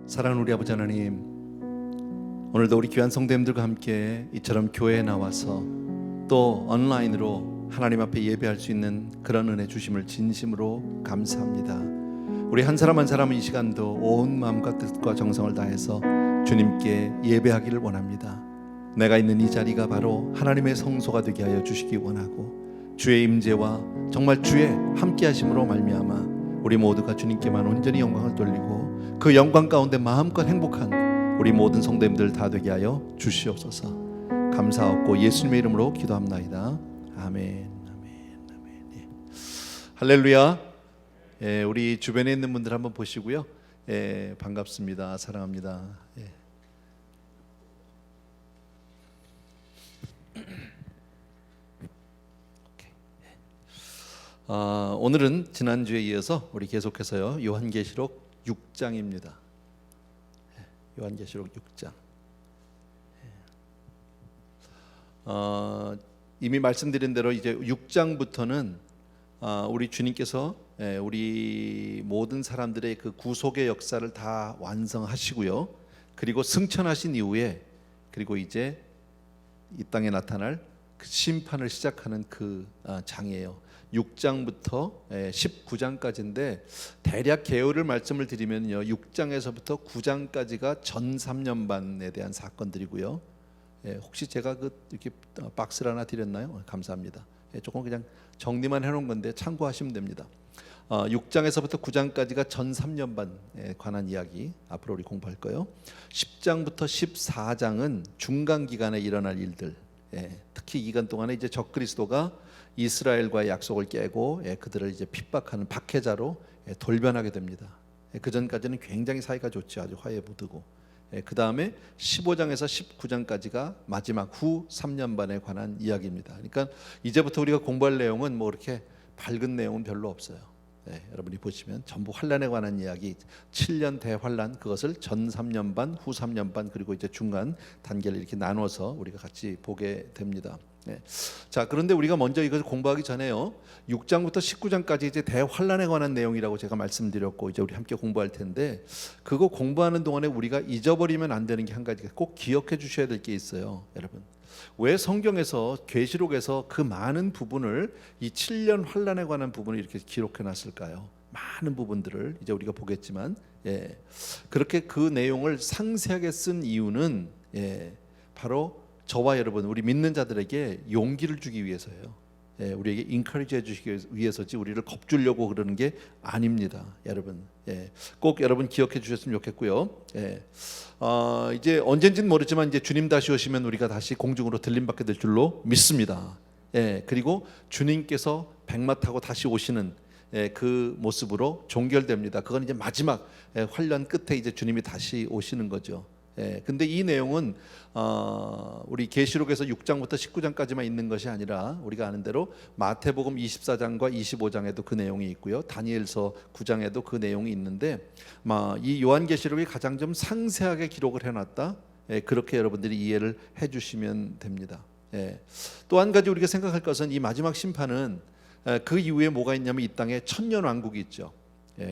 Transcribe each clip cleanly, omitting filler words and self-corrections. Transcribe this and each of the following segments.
사랑하는 우리 아버지 하나님, 오늘도 우리 귀한 성도님들과 함께 이처럼 교회에 나와서 또 온라인으로 하나님 앞에 예배할 수 있는 그런 은혜 주심을 진심으로 감사합니다. 우리 한 사람 한 사람은 이 시간도 온 마음과 뜻과 정성을 다해서 주님께 예배하기를 원합니다. 내가 있는 이 자리가 바로 하나님의 성소가 되게 하여 주시기 원하고, 주의 임재와 정말 주의 함께 하심으로 말미암아 우리 모두가 주님께만 온전히 영광을 돌리고 그 영광 가운데 마음껏 행복한 우리 모든 성도님들 다 되게 하여 주시옵소서. 감사하고 예수님의 이름으로 기도합나이다. 아멘. 아멘. 아멘. 예. 할렐루야. 예, 우리 주변에 있는 분들 한번 보시고요. 예, 반갑습니다. 사랑합니다. 예. 오늘은 지난주에 이어서 우리 계속해서요 요한계시록 6장입니다. 요한계시록 6장. 이미 말씀드린 대로 이제 6장부터는 우리 주님께서 우리 모든 사람들의 그 구속의 역사를 다 완성하시고요. 그리고 승천하신 이후에 그리고 이제 이 땅에 나타날 그 심판을 시작하는 그 장이에요. 6장부터 19장까지인데 대략 개요를 말씀을 드리면요, 6장에서부터 9장까지가 전 3년반에 대한 사건들이고요. 혹시 제가 이렇게 박스를 하나 드렸나요? 감사합니다. 조금 그냥 정리만 해놓은 건데 참고하시면 됩니다. 6장에서부터 9장까지가 전 3년반에 관한 이야기 앞으로 우리 공부할 거예요. 10장부터 14장은 중간 기간에 일어날 일들, 특히 이 기간 동안에 이제 적그리스도가 이스라엘과의 약속을 깨고 그들을 이제 핍박하는 박해자로 돌변하게 됩니다. 그 전까지는 굉장히 사이가 좋지, 아주 화해 무드고. 그 다음에 15장에서 19장까지가 마지막 후 3년 반에 관한 이야기입니다. 그러니까 이제부터 우리가 공부할 내용은 뭐 이렇게 밝은 내용은 별로 없어요. 여러분이 보시면 전부 환란에 관한 이야기, 7년 대환란, 그것을 전 3년 반, 후 3년 반, 그리고 이제 중간 단계를 이렇게 나눠서 우리가 같이 보게 됩니다. 자, 그런데 우리가 먼저 이것을 공부하기 전에요, 6장부터 19장까지 이제 대환란에 관한 내용이라고 제가 말씀드렸고, 이제 우리 함께 공부할 텐데, 그거 공부하는 동안에 우리가 잊어버리면 안 되는 게 한 가지가 꼭 기억해 주셔야 될 게 있어요. 여러분, 왜 성경에서 계시록에서 그 많은 부분을 이 7년 환란에 관한 부분을 이렇게 기록해 놨을까요? 많은 부분들을 이제 우리가 보겠지만, 그렇게 그 내용을 상세하게 쓴 이유는 바로 저와 여러분, 우리 믿는 자들에게 용기를 주기 위해서예요. 우리에게 인커리지 해주시기 위해서지 우리를 겁주려고 그러는 게 아닙니다. 여러분, 꼭 여러분 기억해 주셨으면 좋겠고요. 이제 언젠지는 모르지만 이제 주님 다시 오시면 우리가 다시 공중으로 들림받게 될 줄로 믿습니다. 그리고 주님께서 백마 타고 다시 오시는 그 모습으로 종결됩니다. 그건 이제 마지막 환란 끝에 이제 주님이 다시 오시는 거죠. 근데 이 내용은 우리 계시록에서 6장부터 19장까지만 있는 것이 아니라 우리가 아는 대로 마태복음 24장과 25장에도 그 내용이 있고요, 다니엘서 9장에도 그 내용이 있는데, 이 요한계시록이 가장 좀 상세하게 기록을 해놨다, 그렇게 여러분들이 이해를 해주시면 됩니다. 또 한 가지 우리가 생각할 것은 이 마지막 심판은 그 이후에 뭐가 있냐면 이 땅에 천년왕국이 있죠.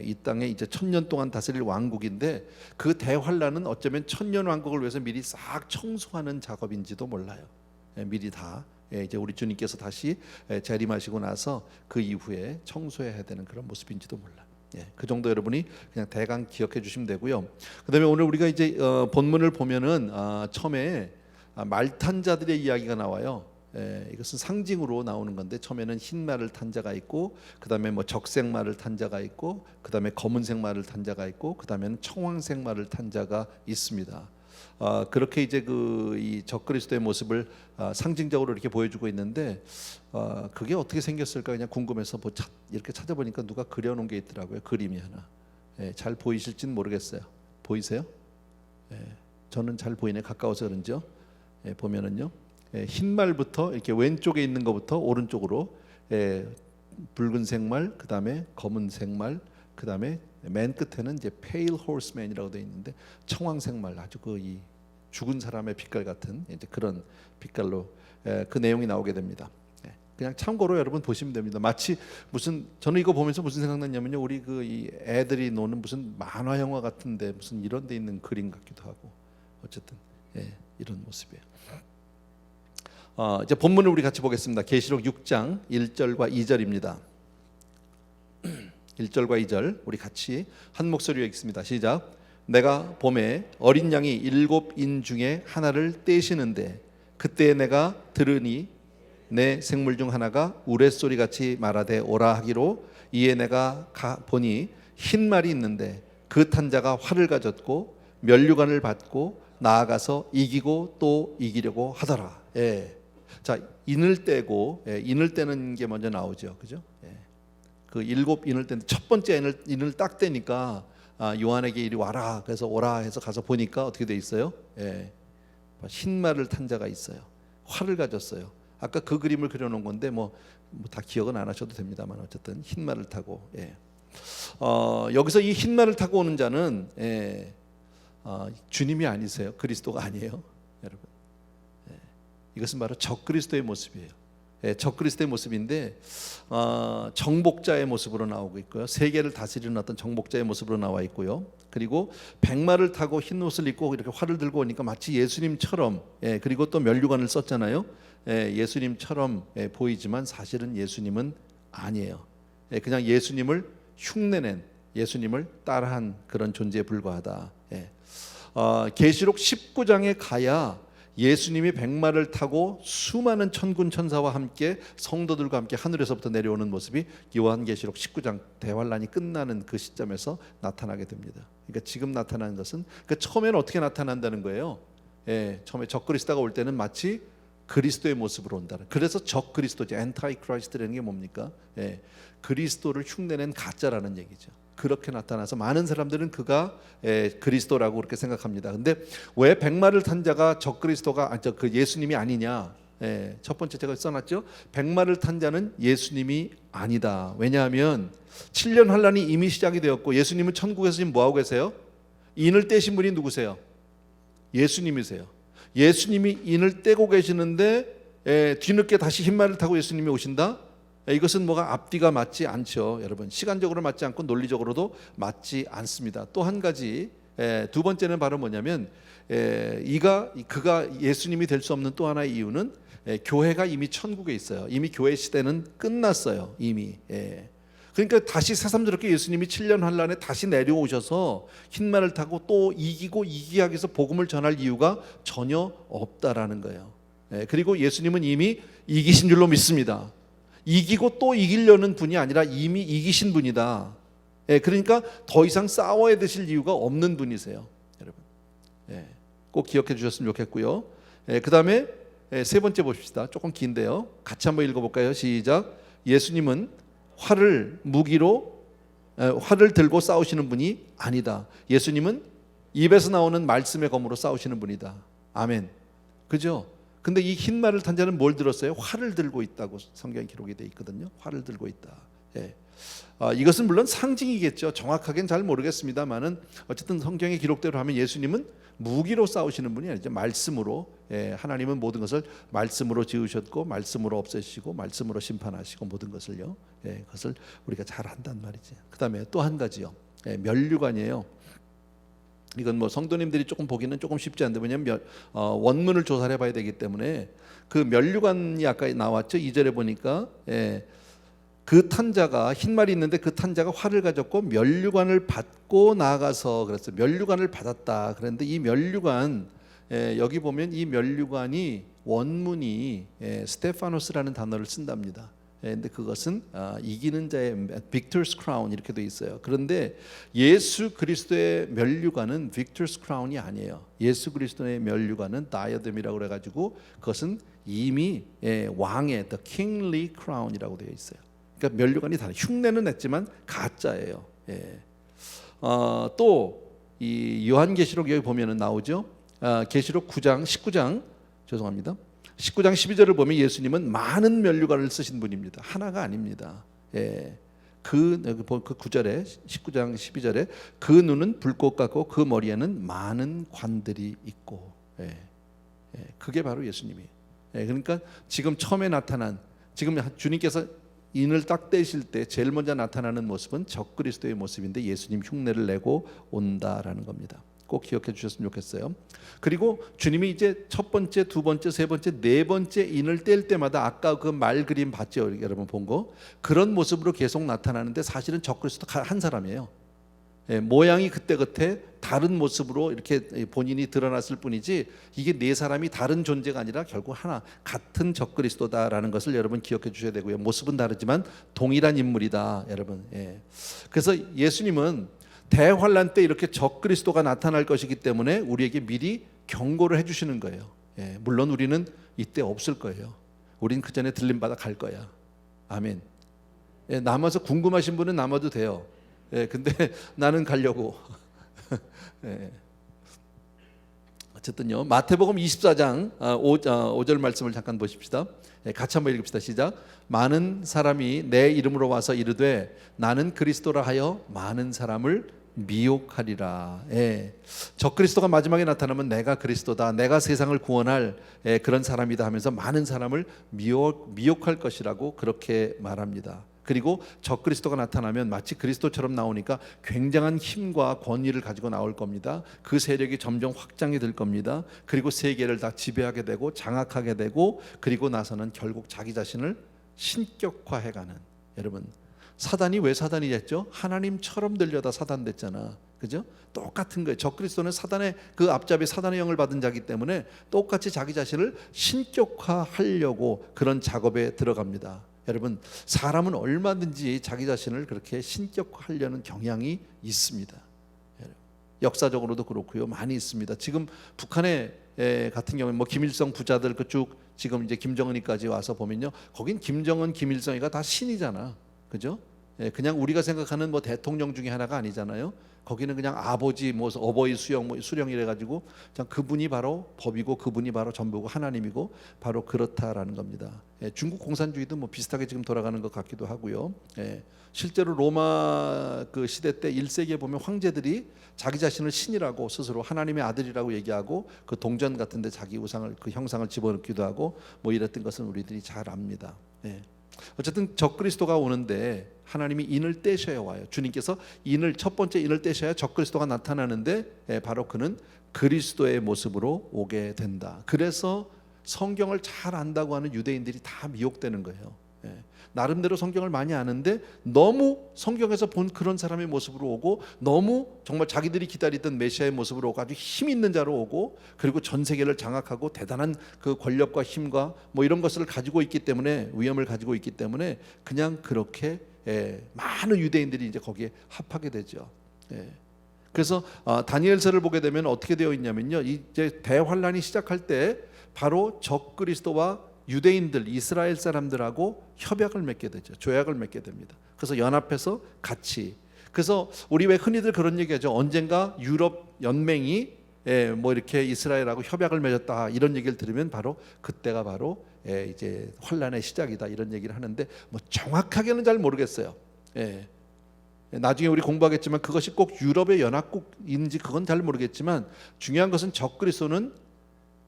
이 땅에 이제 1000년 동안 다스릴 왕국인데, 그 대환란은 어쩌면 천년왕국을 위해서 미리 싹 청소하는 작업인지도 몰라요. 미리 다 이제 우리 주님께서 다시 재림하시고 나서 그 이후에 청소해야 되는 그런 모습인지도 몰라. 그 정도 여러분이 그냥 대강 기억해 주시면 되고요. 그다음에 오늘 우리가 이제 본문을 보면은 처음에 말탄 자들의 이야기가 나와요. 이것은 상징으로 나오는 건데, 처음에는 흰 말을 탄 자가 있고, 그 다음에 뭐 적색 말을 탄 자가 있고, 그 다음에 검은색 말을 탄 자가 있고, 그 다음에는 청황색 말을 탄 자가 있습니다. 그렇게 이제 이 적그리스도의 모습을 상징적으로 이렇게 보여주고 있는데, 그게 어떻게 생겼을까 그냥 궁금해서 이렇게 찾아보니까 누가 그려놓은 게 있더라고요. 그림이 하나. 잘 보이실지는 모르겠어요. 보이세요? 저는 잘 보이네, 가까워서 그런지요. 보면은요, 흰 말부터 이렇게 왼쪽에 있는 것부터 오른쪽으로 붉은색 말, 그 다음에 검은색 말, 그 다음에 맨 끝에는 이제 pale horseman이라고 되어 있는데 청황색 말, 아주 이 죽은 사람의 빛깔 같은 이제 그런 빛깔로 그 내용이 나오게 됩니다. 그냥 참고로 여러분 보시면 됩니다. 마치 무슨 저는 이거 보면서 무슨 생각났냐면요, 우리 그 이 애들이 노는 무슨 만화 영화 같은데 무슨 이런 데 있는 그림 같기도 하고 어쨌든 이런 모습이에요. 이제 본문을 우리 같이 보겠습니다. 계시록 6장 1절과 2절입니다. 1절과 2절 우리 같이 한 목소리로 읽습니다. 시작. 내가 봄에 어린 양이 7인 중에 하나를 떼시는데 그때 내가 들으니 내 생물 중 하나가 우레소리 같이 말하되 오라 하기로, 이에 내가 보니 흰 말이 있는데 그 탄자가 활을 가졌고 면류관을 받고 나아가서 이기고 또 이기려고 하더라. 자, 인을 떼고, 인을 떼는 게 먼저 나오죠, 그죠? 그 7인을 떼는데 첫 번째 인을 딱 떼니까 요한에게 이리 와라, 그래서 오라 해서 가서 보니까 어떻게 돼 있어요? 흰 말을 탄 자가 있어요. 활을 가졌어요. 아까 그 그림을 그려놓은 건데 뭐 다 기억은 안 하셔도 됩니다만 어쨌든 흰 말을 타고, 여기서 이 흰 말을 타고 오는 자는 주님이 아니세요. 그리스도가 아니에요, 여러분. 이것은 바로 적그리스도의 모습이에요. 적그리스도의 모습인데 정복자의 모습으로 나오고 있고요. 세계를 다스리는 어떤 정복자의 모습으로 나와 있고요. 그리고 백마를 타고 흰 옷을 입고 이렇게 활을 들고 오니까 마치 예수님처럼, 그리고 또 면류관을 썼잖아요. 예수님처럼 보이지만 사실은 예수님은 아니에요. 그냥 예수님을 흉내낸, 예수님을 따라한 그런 존재에 불과하다. 계시록 19장에 가야 예수님이 백마를 타고 수많은 천군 천사와 함께 성도들과 함께 하늘에서부터 내려오는 모습이 요한계시록 19장 대환란이 끝나는 그 시점에서 나타나게 됩니다. 그러니까 지금 나타나는 것은, 그러니까 처음에는 어떻게 나타난다는 거예요? 처음에 적그리스도가 올 때는 마치 그리스도의 모습으로 온다는. 그래서 적그리스도죠. 엔타이 크라이스트라는 게 뭡니까? 그리스도를 흉내낸 가짜라는 얘기죠. 그렇게 나타나서 많은 사람들은 그가 그리스도라고 그렇게 생각합니다. 근데 왜 백마를 탄 자가 적그리스도가 그 예수님이 아니냐? 첫 번째 제가 써놨죠. 백마를 탄 자는 예수님이 아니다. 왜냐하면 7년 환란이 이미 시작이 되었고 예수님은 천국에서 지금 뭐하고 계세요? 인을 떼신 분이 누구세요? 예수님이세요. 예수님이 인을 떼고 계시는데 뒤늦게 다시 흰말을 타고 예수님이 오신다? 이것은 뭐가 앞뒤가 맞지 않죠, 여러분. 시간적으로 맞지 않고 논리적으로도 맞지 않습니다. 또 한 가지, 두 번째는 바로 뭐냐면 그가 예수님이 될 수 없는 또 하나의 이유는 교회가 이미 천국에 있어요. 이미 교회 시대는 끝났어요, 이미. 그러니까 다시 새삼스럽게 예수님이 7년 환란에 다시 내려오셔서 흰말을 타고 또 이기고 이기기 위해서 복음을 전할 이유가 전혀 없다라는 거예요. 그리고 예수님은 이미 이기신 줄로 믿습니다. 이기고 또 이기려는 분이 아니라 이미 이기신 분이다. 그러니까 더 이상 싸워야 되실 이유가 없는 분이세요, 여러분. 꼭 기억해 주셨으면 좋겠고요. 그 다음에 세 번째 봅시다. 조금 긴데요. 같이 한번 읽어볼까요? 시작. 예수님은 활을 들고 싸우시는 분이 아니다. 예수님은 입에서 나오는 말씀의 검으로 싸우시는 분이다. 아멘. 그죠? 근데 이 흰 말을 탄 자는 뭘 들었어요? 활을 들고 있다고 성경에 기록이 되어 있거든요. 활을 들고 있다. 이것은 물론 상징이겠죠. 정확하게는 잘 모르겠습니다만은 어쨌든 성경의 기록대로 하면 예수님은 무기로 싸우시는 분이 아니죠. 말씀으로. 하나님은 모든 것을 말씀으로 지으셨고 말씀으로 없애시고 말씀으로 심판하시고 모든 것을요. 그것을 우리가 잘 한단 말이지. 그 다음에 또 한 가지요. 면류관이에요. 이건 뭐 성도님들이 조금 보기는 조금 쉽지 않은데, 왜냐하면 원문을 조사를 해봐야 되기 때문에 그 면류관이 아까 나왔죠. 2절에 보니까 그 탄자가 흰말이 있는데 그 탄자가 활을 가졌고 면류관을 받고 나아가서, 그랬어요. 면류관을 받았다. 그런데 이 면류관, 여기 보면 이 면류관이 원문이 스테파노스라는 단어를 쓴답니다. 근데 그것은 이기는 자의 Victor's Crown 이렇게 돼 있어요. 그런데 예수 그리스도의 면류관은 Victor's Crown이 아니에요. 예수 그리스도의 면류관은 다이어뎀이라고 그래가지고 그것은 이미 왕의 The Kingly Crown이라고 되어 있어요. 그러니까 면류관이 다른, 흉내는 냈지만 가짜예요. 또 이 요한계시록 여기 보면은 나오죠. 계시록 19장 12절을 보면 예수님은 많은 면류관을 쓰신 분입니다. 하나가 아닙니다. 그 9절에 19장 12절에 그 눈은 불꽃 같고 그 머리에는 많은 관들이 있고, 그게 바로 예수님이에요. 그러니까 지금 처음에 나타난 지금 주님께서 인을 딱 떼실 때 제일 먼저 나타나는 모습은 적그리스도의 모습인데 예수님 흉내를 내고 온다라는 겁니다. 꼭 기억해 주셨으면 좋겠어요. 그리고 주님이 이제 첫 번째, 두 번째, 세 번째, 네 번째 인을 뗄 때마다 아까 그 말 그림 봤죠? 여러분 본 거? 그런 모습으로 계속 나타나는데 사실은 적그리스도 한 사람이에요. 모양이 그때그때 다른 모습으로 이렇게 본인이 드러났을 뿐이지 이게 네 사람이 다른 존재가 아니라 결국 하나 같은 적그리스도다라는 것을 여러분 기억해 주셔야 되고요. 모습은 다르지만 동일한 인물이다, 여러분. 그래서 예수님은 대환란 때 이렇게 적그리스도가 나타날 것이기 때문에 우리에게 미리 경고를 해주시는 거예요. 물론 우리는 이때 없을 거예요. 우린 그 전에 들림받아 갈 거야. 아멘. 남아서 궁금하신 분은 남아도 돼요. 근데 나는 가려고. 어쨌든요, 마태복음 24장 5절 말씀을 잠깐 보십시다. 같이 한번 읽읍시다. 시작. 많은 사람이 내 이름으로 와서 이르되 나는 그리스도라 하여 많은 사람을 미혹하리라. 적그리스도가 마지막에 나타나면 내가 그리스도다, 내가 세상을 구원할 그런 사람이다 하면서 많은 사람을 미혹할 것이라고 그렇게 말합니다. 그리고 적그리스도가 나타나면 마치 그리스도처럼 나오니까 굉장한 힘과 권위를 가지고 나올 겁니다. 그 세력이 점점 확장이 될 겁니다. 그리고 세계를 다 지배하게 되고 장악하게 되고, 그리고 나서는 결국 자기 자신을 신격화해가는. 여러분, 사단이 왜 사단이 됐죠? 하나님처럼 들려다 사단 됐잖아. 그죠? 똑같은 거예요. 적그리스도는 사단의 그 앞잡이 사단의 영을 받은 자이기 때문에 똑같이 자기 자신을 신격화하려고 그런 작업에 들어갑니다. 여러분, 사람은 얼마든지 자기 자신을 그렇게 신격화하려는 경향이 있습니다. 역사적으로도 그렇고요, 많이 있습니다. 지금 북한의 같은 경우에 뭐 김일성 부자들 그쭉 지금 이제 김정은이까지 와서 보면요, 거긴 김정은, 김일성이가 다 신이잖아, 그죠? 그냥 우리가 생각하는 뭐 대통령 중에 하나가 아니잖아요. 거기는 그냥 아버지, 뭐 어버이 수령, 뭐 수령이래 가지고 그냥 그분이 바로 법이고 그분이 바로 전부고 하나님이고 바로 그렇다라는 겁니다. 중국 공산주의도 뭐 비슷하게 지금 돌아가는 것 같기도 하고요. 실제로 로마 그 시대 때 1세기에 보면 황제들이 자기 자신을 신이라고 스스로 하나님의 아들이라고 얘기하고 그 동전 같은데 자기 우상을, 그 형상을 집어넣기도 하고 뭐 이랬던 것은 우리들이 잘 압니다. 어쨌든 적그리스도가 오는데 하나님이 인을 떼셔야 와요. 주님께서 인을, 첫 번째 인을 떼셔야 적그리스도가 나타나는데 바로 그는 그리스도의 모습으로 오게 된다. 그래서 성경을 잘 안다고 하는 유대인들이 다 미혹되는 거예요. 나름대로 성경을 많이 아는데 너무 성경에서 본 그런 사람의 모습으로 오고, 너무 정말 자기들이 기다리던 메시아의 모습으로 오고, 아주 힘 있는 자로 오고, 그리고 전 세계를 장악하고 대단한 그 권력과 힘과 뭐 이런 것을 가지고 있기 때문에, 위엄을 가지고 있기 때문에 그냥 그렇게 많은 유대인들이 이제 거기에 합하게 되죠. 그래서 다니엘서를 보게 되면 어떻게 되어 있냐면요, 이제 대환란이 시작할 때 바로 적그리스도와 유대인들, 이스라엘 사람들하고 협약을 맺게 되죠. 조약을 맺게 됩니다. 그래서 연합해서 같이. 그래서 우리 왜 흔히들 그런 얘기하죠. 언젠가 유럽 연맹이 뭐 이렇게 이스라엘하고 협약을 맺었다, 이런 얘기를 들으면 바로 그때가 바로 이제 환란의 시작이다, 이런 얘기를 하는데 뭐 정확하게는 잘 모르겠어요. 나중에 우리 공부하겠지만 그것이 꼭 유럽의 연합국인지 그건 잘 모르겠지만, 중요한 것은 적그리스도는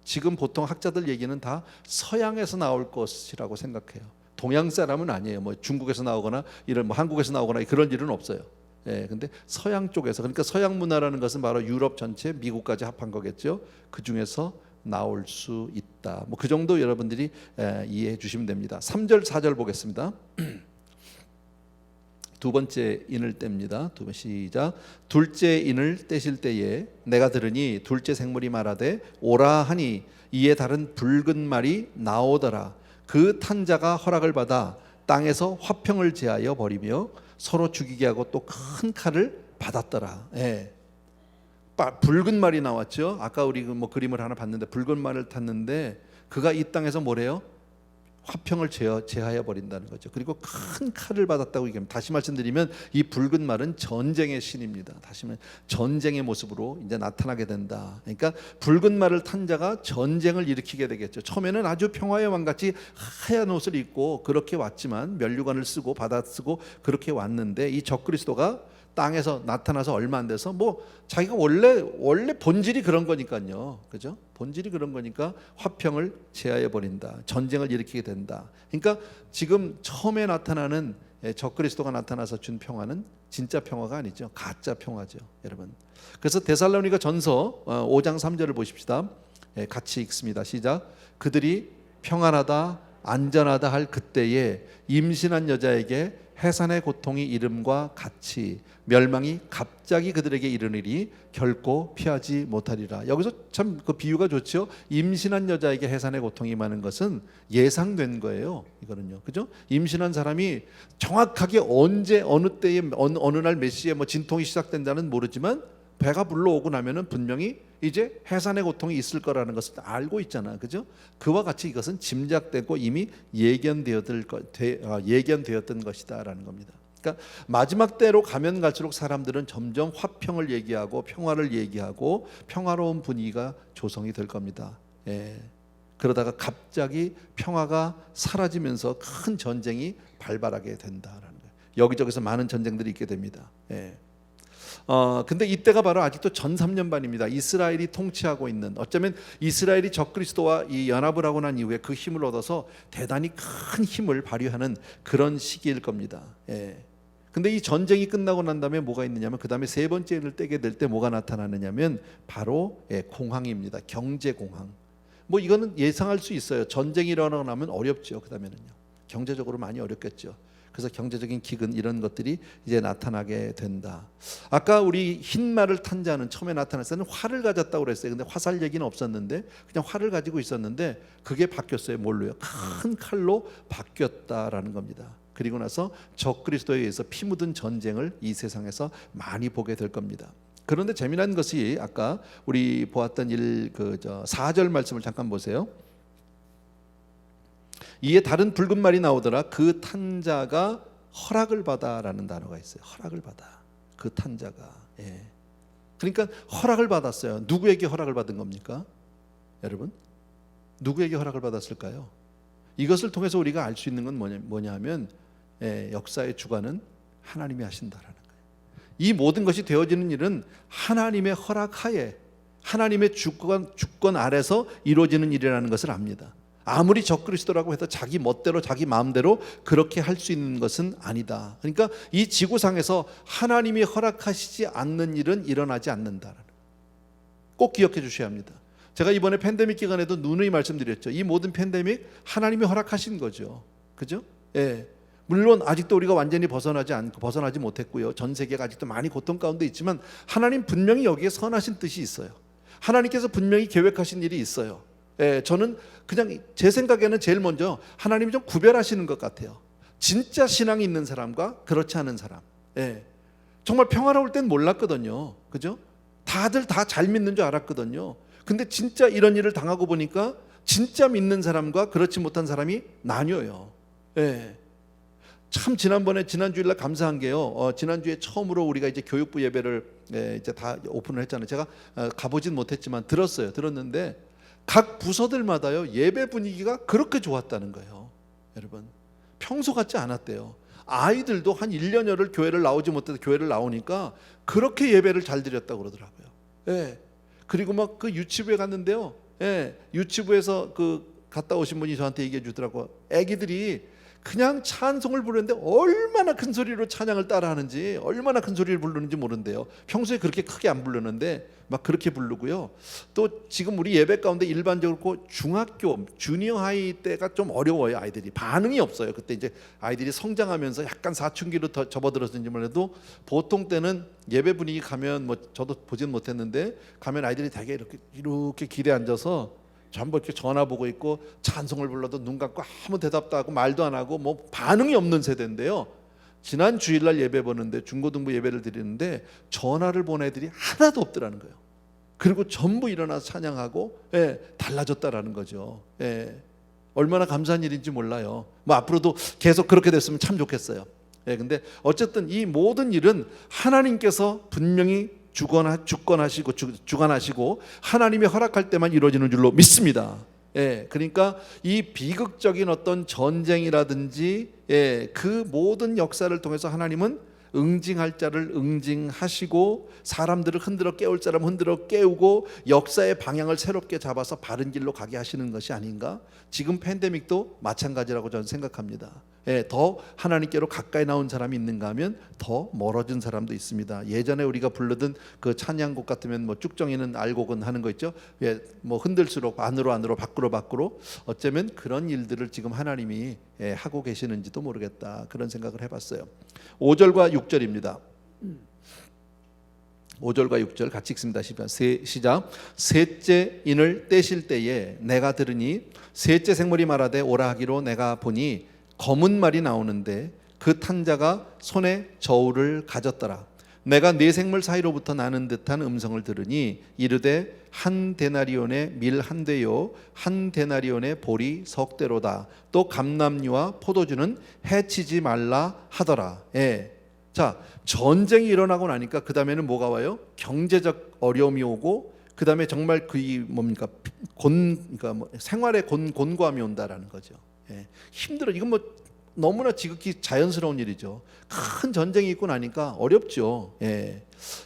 지금 보통 학자들 얘기는 다 서양에서 나올 것이라고 생각해요. 동양 사람은 아니에요. 뭐 중국에서 나오거나 이런 뭐 한국에서 나오거나 그런 일은 없어요. 근데 서양 쪽에서, 그러니까 서양 문화라는 것은 바로 유럽 전체, 미국까지 합한 거겠죠. 그 중에서 나올 수 있다. 뭐 그 정도 여러분들이 이해해 주시면 됩니다. 3절 4절 보겠습니다. 두 번째 인을 뗍니다. 두 번 시작. 둘째 인을 떼실 때에 내가 들으니 둘째 생물이 말하되 오라 하니 이에 다른 붉은 말이 나오더라. 그 탄 자가 허락을 받아 땅에서 화평을 제하여 버리며 서로 죽이게 하고 또 큰 칼을 받았더라. 붉은 말이 나왔죠. 아까 우리 뭐 그림을 하나 봤는데 붉은 말을 탔는데 그가 이 땅에서 뭐래요? 화평을 제하여 버린다는 거죠. 그리고 큰 칼을 받았다고 얘기합니다. 다시 말씀드리면 이 붉은 말은 전쟁의 신입니다. 다시 말하면 전쟁의 모습으로 이제 나타나게 된다. 그러니까 붉은 말을 탄 자가 전쟁을 일으키게 되겠죠. 처음에는 아주 평화의 왕같이 하얀 옷을 입고 그렇게 왔지만, 면류관을 쓰고 바다 쓰고 그렇게 왔는데, 이 적그리스도가 땅에서 나타나서 얼마 안 돼서 뭐 자기가 원래 본질이 그런 거니까요. 그죠? 본질이 그런 거니까 화평을 제하여 버린다. 전쟁을 일으키게 된다. 그러니까 지금 처음에 나타나는 적그리스도가 나타나서 준 평화는 진짜 평화가 아니죠. 가짜 평화죠, 여러분. 그래서 데살로니가 전서 5장 3절을 보십시다. 같이 읽습니다. 시작. 그들이 평안하다 안전하다 할 그때에 임신한 여자에게 해산의 고통이 이름과 같이 멸망이 갑자기 그들에게 이르느니 결코 피하지 못하리라. 여기서 참 그 비유가 좋죠. 임신한 여자에게 해산의 고통이 많은 것은 예상된 거예요. 이거는요, 그죠? 임신한 사람이 정확하게 언제 어느 때에 어느 날 몇 시에 뭐 진통이 시작된다는 모르지만 배가 불러오고 나면은 분명히 이제 해산의 고통이 있을 거라는 것을 알고 있잖아, 그죠? 그와 같이 이것은 짐작되고 이미 예견되었던 것이다라는 겁니다. 그러니까 마지막 때로 가면 갈수록 사람들은 점점 화평을 얘기하고 평화를 얘기하고 평화로운 분위기가 조성이 될 겁니다. 그러다가 갑자기 평화가 사라지면서 큰 전쟁이 발발하게 된다라는 거예요. 여기저기서 많은 전쟁들이 있게 됩니다. 근데 이때가 바로 아직도 전 3년반입니다. 이스라엘이 통치하고 있는, 어쩌면 이스라엘이 적그리스도와 이 연합을 하고 난 이후에 그 힘을 얻어서 대단히 큰 힘을 발휘하는 그런 시기일 겁니다. 근데 이 전쟁이 끝나고 난 다음에 뭐가 있느냐면 그 다음에 세 번째 일을 떼게 될 때 뭐가 나타나느냐면 바로 공황입니다. 경제 공황. 뭐 이거는 예상할 수 있어요. 전쟁이 일어나고 나면 어렵죠. 그 다음에는요, 경제적으로 많이 어렵겠죠. 그래서 경제적인 기근 이런 것들이 이제 나타나게 된다. 아까 우리 흰 말을 탄 자는 처음에 나타났을 때는 활을 가졌다고 그랬어요. 근데 화살 얘기는 없었는데 그냥 활을 가지고 있었는데 그게 바뀌었어요. 뭘로요? 큰 칼로 바뀌었다라는 겁니다. 그리고 나서 적그리스도에 의해서 피 묻은 전쟁을 이 세상에서 많이 보게 될 겁니다. 그런데 재미난 것이 아까 우리 보았던 4절 말씀을 잠깐 보세요. 이에 다른 붉은 말이 나오더라. 그 탄 자가 허락을 받아라는 단어가 있어요. 허락을 받아. 그 탄 자가. 그러니까 허락을 받았어요. 누구에게 허락을 받은 겁니까? 여러분, 누구에게 허락을 받았을까요? 이것을 통해서 우리가 알 수 있는 건 뭐냐 하면 역사의 주관은 하나님이 하신다라는 거예요. 이 모든 것이 되어지는 일은 하나님의 허락하에, 하나님의 주권 아래서 이루어지는 일이라는 것을 압니다. 아무리 적그리스도라고 해도 자기 멋대로 자기 마음대로 그렇게 할 수 있는 것은 아니다. 그러니까 이 지구상에서 하나님이 허락하시지 않는 일은 일어나지 않는다. 꼭 기억해 주셔야 합니다. 제가 이번에 팬데믹 기간에도 누누이 말씀드렸죠. 이 모든 팬데믹 하나님이 허락하신 거죠. 그죠? 물론 아직도 우리가 완전히 벗어나지 못했고요. 전 세계가 아직도 많이 고통 가운데 있지만 하나님 분명히 여기에 선하신 뜻이 있어요. 하나님께서 분명히 계획하신 일이 있어요. 저는 그냥 제 생각에는 제일 먼저 하나님이 좀 구별하시는 것 같아요. 진짜 신앙이 있는 사람과 그렇지 않은 사람. 정말 평화로울 땐 몰랐거든요. 그죠? 다들 다 잘 믿는 줄 알았거든요. 근데 진짜 이런 일을 당하고 보니까 진짜 믿는 사람과 그렇지 못한 사람이 나뉘어요. 참 지난 주일날 감사한 게요. 지난주에 처음으로 우리가 이제 교육부 예배를 이제 다 오픈을 했잖아요. 제가 가보진 못했지만 들었는데 각 부서들마다요 예배 분위기가 그렇게 좋았다는 거예요. 여러분, 평소 같지 않았대요. 아이들도 한 1년여를 교회를 나오지 못해서 교회를 나오니까 그렇게 예배를 잘 드렸다고 그러더라고요. 그리고 막 그 유치부에 갔는데요. 유치부에서 갔다 오신 분이 저한테 얘기해 주더라고요. 애기들이 그냥 찬송을 부르는데 얼마나 큰 소리로 찬양을 따라하는지, 얼마나 큰 소리를 부르는지 모른대요. 평소에 그렇게 크게 안 부르는데 막 그렇게 부르고요. 또 지금 우리 예배 가운데 일반적으로 중학교 주니어 하이 때가 좀 어려워요. 아이들이 반응이 없어요. 그때 이제 아이들이 성장하면서 약간 사춘기로 더 접어들었는지 몰라도 보통 때는 예배 분위기 가면 뭐 저도 보진 못했는데 가면 아이들이 되게 이렇게 길에 앉아서 전부 이렇게 전화 보고 있고 찬송을 불러도 눈 감고 아무 대답도 하고 말도 안 하고 뭐 반응이 없는 세대인데요. 지난 주일날 예배 보는데 중고등부 예배를 드리는데 전화를 본 애들이 하나도 없더라는 거예요. 그리고 전부 일어나서 찬양하고 달라졌다라는 거죠. 얼마나 감사한 일인지 몰라요. 뭐 앞으로도 계속 그렇게 됐으면 참 좋겠어요. 근데 어쨌든 이 모든 일은 하나님께서 분명히 주관하시고 하나님이 허락할 때만 이루어지는 줄로 믿습니다. 그러니까 이 비극적인 어떤 전쟁이라든지 그 모든 역사를 통해서 하나님은 응징할 자를 응징하시고 사람들을 흔들어 깨울 사람 흔들어 깨우고 역사의 방향을 새롭게 잡아서 바른 길로 가게 하시는 것이 아닌가? 지금 팬데믹도 마찬가지라고 저는 생각합니다. 더 하나님께로 가까이 나온 사람이 있는가 하면 더 멀어진 사람도 있습니다. 예전에 우리가 부르던 그 찬양곡 같으면 뭐 쭉정이는 알곡은 하는 거 있죠. 뭐 흔들수록 안으로 밖으로 어쩌면 그런 일들을 지금 하나님이 하고 계시는지도 모르겠다, 그런 생각을 해봤어요. 5절과 6절입니다. 5절과 6절 같이 읽습니다. 시작. 셋째 인을 떼실 때에 내가 들으니 셋째 생물이 말하되 오라 하기로 내가 보니 검은 말이 나오는데 그 탄 자가 손에 저울을 가졌더라. 내가 네 생물 사이로부터 나는 듯한 음성을 들으니 이르되 한 데나리온의 밀 한 대요 한 데나리온의 보리 석 대로다. 또 감람류와 포도주는 해치지 말라 하더라. 자, 전쟁이 일어나고 나니까 그 다음에는 뭐가 와요? 경제적 어려움이 오고 그 다음에 정말 뭡니까? 그러니까 생활의 곤고함이 온다라는 거죠. 힘들어. 이건 뭐 너무나 지극히 자연스러운 일이죠. 큰 전쟁이 있고 나니까 어렵죠.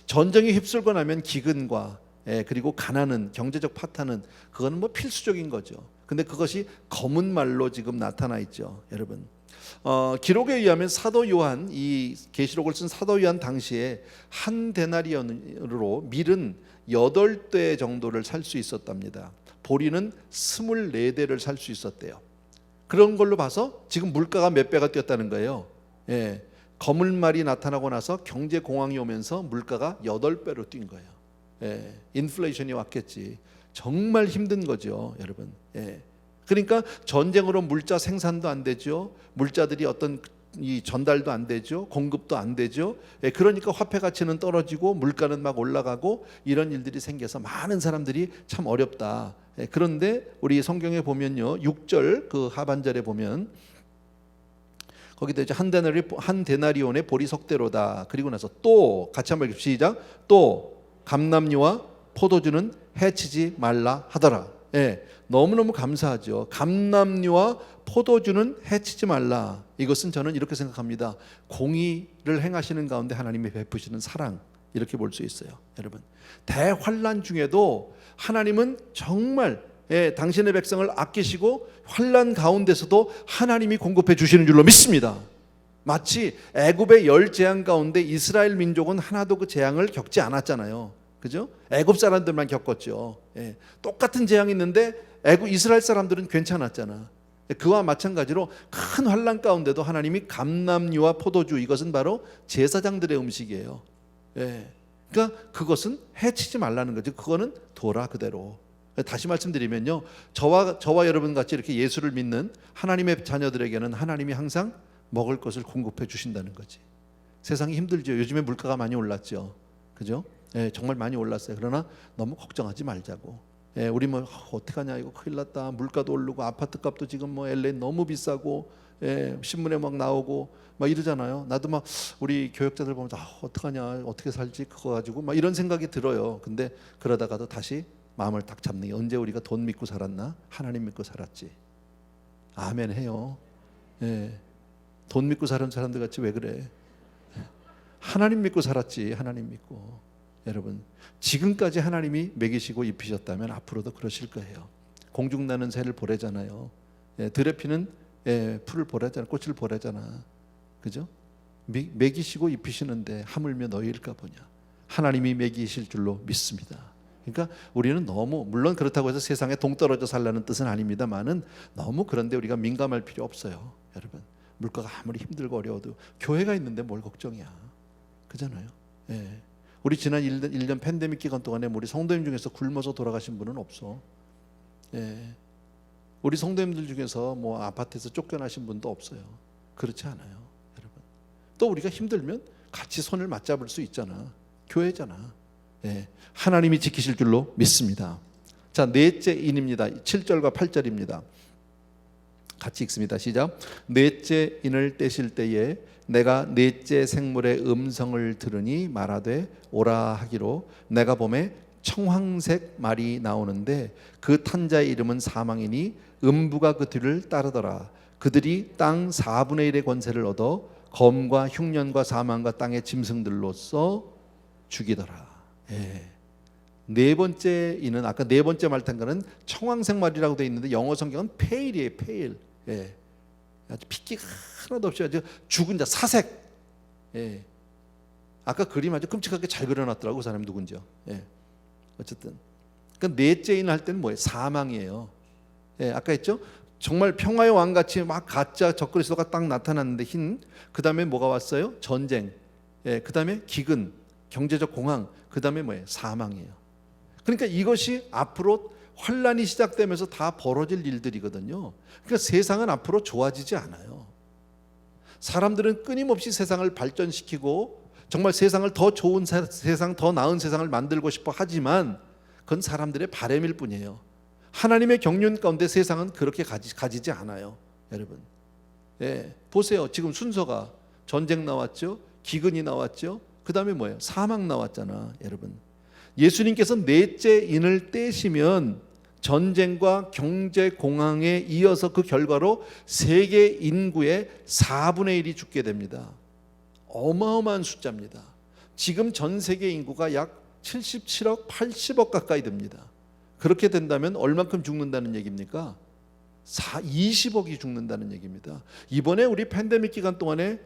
전쟁이 휩쓸고 나면 기근과 그리고 가난은, 경제적 파탄은 그거는 뭐 필수적인 거죠. 근데 그것이 검은 말로 지금 나타나 있죠, 여러분. 기록에 의하면 사도 요한, 이 계시록을 쓴 사도 요한 당시에 한 데나리온으로 밀은 8대 정도를 살 수 있었답니다. 보리는 24대를 살 수 있었대요. 그런 걸로 봐서 지금 물가가 몇 배가 뛰었다는 거예요. 검은 말이 나타나고 나서 경제 공황이 오면서 물가가 8배로 뛴 거예요. 인플레이션이 왔겠지. 정말 힘든 거죠, 여러분. 그러니까 전쟁으로 물자 생산도 안 되죠. 물자들이 어떤 이 전달도 안 되죠. 공급도 안 되죠. 그러니까 화폐 가치는 떨어지고 물가는 막 올라가고 이런 일들이 생겨서 많은 사람들이 참 어렵다. 그런데 우리 성경에 보면요, 6절 그 하반절에 보면 거기도 이제 한 데나리온의 보리 석대로다. 그리고 나서 또 같이 한번 읽읍시다. 시작. 또 감람류와 포도주는 해치지 말라 하더라. 너무너무 감사하죠. 감람류와 포도주는 해치지 말라. 이것은 저는 이렇게 생각합니다. 공의를 행하시는 가운데 하나님이 베푸시는 사랑, 이렇게 볼 수 있어요, 여러분. 대환란 중에도 하나님은 정말 당신의 백성을 아끼시고 환란 가운데서도 하나님이 공급해 주시는 줄로 믿습니다. 마치 애굽의 10재앙 가운데 이스라엘 민족은 하나도 그 재앙을 겪지 않았잖아요. 그죠? 애굽 사람들만 겪었죠. 똑같은 재앙이 있는데 이스라엘 사람들은 괜찮았잖아. 그와 마찬가지로 큰 환란 가운데도 하나님이 감람류와 포도주, 이것은 바로 제사장들의 음식이에요. 그러니까 그것은 해치지 말라는 거죠. 그거는 둬라 그대로. 다시 말씀드리면요, 저와 여러분 같이 이렇게 예수를 믿는 하나님의 자녀들에게는 하나님이 항상 먹을 것을 공급해 주신다는 거지. 세상이 힘들죠. 요즘에 물가가 많이 올랐죠. 그죠? 정말 많이 올랐어요. 그러나 너무 걱정하지 말자고. 우리 뭐 어떡하냐, 이거 큰일 났다, 물가도 오르고 아파트 값도 지금 뭐 LA 너무 비싸고 신문에 막 나오고 막 이러잖아요. 나도 막 우리 교역자들 보면 어떡하냐, 어떻게 살지, 그거 가지고 막 이런 생각이 들어요. 근데 그러다가도 다시 마음을 딱 잡는 게, 언제 우리가 돈 믿고 살았나? 하나님 믿고 살았지. 아멘 해요. 돈 믿고 사는 사람들 같이 왜 그래? 하나님 믿고 살았지. 하나님 믿고. 여러분, 지금까지 하나님이 먹이시고 입히셨다면 앞으로도 그러실 거예요. 공중나는 새를 보내잖아요. 들에 피는 풀을 보내잖아, 꽃을 보내잖아. 그죠? 먹이시고 입히시는데 하물며 너희일까 보냐. 하나님이 먹이실 줄로 믿습니다. 그러니까 우리는 너무, 물론 그렇다고 해서 세상에 동떨어져 살라는 뜻은 아닙니다만은 너무 그런데 우리가 민감할 필요 없어요, 여러분. 물가가 아무리 힘들고 어려워도 교회가 있는데 뭘 걱정이야. 그잖아요. 우리 지난 1년 팬데믹 기간 동안에 우리 성도님 중에서 굶어서 돌아가신 분은 없어. 우리 성도님들 중에서 뭐 아파트에서 쫓겨나신 분도 없어요. 그렇지 않아요, 여러분. 또 우리가 힘들면 같이 손을 맞잡을 수 있잖아. 교회잖아. 하나님이 지키실 줄로 믿습니다. 자, 넷째 인입니다. 7절과 8절입니다. 같이 읽습니다. 시작. 넷째 인을 떼실 때에 내가 넷째 생물의 음성을 들으니 말하되 오라 하기로 내가 보매 청황색 말이 나오는데 그 탄자의 이름은 사망이니 음부가 그 뒤를 따르더라. 그들이 땅 4분의 1의 권세를 얻어 검과 흉년과 사망과 땅의 짐승들로서 죽이더라. 예. 네 번째 이는 아까 네 번째 말탄가는 청황색 말이라고 되어 있는데 영어 성경은 페일이에요. 페일. 예. 아주 핏기가 하나도 없이 아주 죽은 자 사색. 예. 아까 그림 아주 끔찍하게 잘 그려놨더라고. 그 사람이 누군지요. 예. 어쨌든 그러니까 넷째 인 할 때는 뭐예요? 사망이에요. 예. 아까 했죠? 정말 평화의 왕같이 막 가짜 적그리스도가 딱 나타났는데 흰. 그 다음에 뭐가 왔어요? 전쟁. 예. 그 다음에 기근, 경제적 공황. 그 다음에 뭐예요? 사망이에요. 그러니까 이것이 앞으로 환란이 시작되면서 다 벌어질 일들이거든요. 그러니까 세상은 앞으로 좋아지지 않아요. 사람들은 끊임없이 세상을 발전시키고 정말 세상을 더 좋은 세상, 더 나은 세상을 만들고 싶어 하지만 그건 사람들의 바람일 뿐이에요. 하나님의 경륜 가운데 세상은 그렇게 가지지 않아요. 여러분, 예, 보세요. 지금 순서가 전쟁 나왔죠, 기근이 나왔죠, 그 다음에 뭐예요? 사망 나왔잖아. 여러분, 예수님께서 넷째 인을 떼시면 전쟁과 경제 공황에 이어서 그 결과로 세계 인구의 4분의 1이 죽게 됩니다. 어마어마한 숫자입니다. 지금 전 세계 인구가 약 77억, 80억 가까이 됩니다. 그렇게 된다면 얼만큼 죽는다는 얘기입니까? 20억이 죽는다는 얘기입니다. 이번에 우리 팬데믹 기간 동안에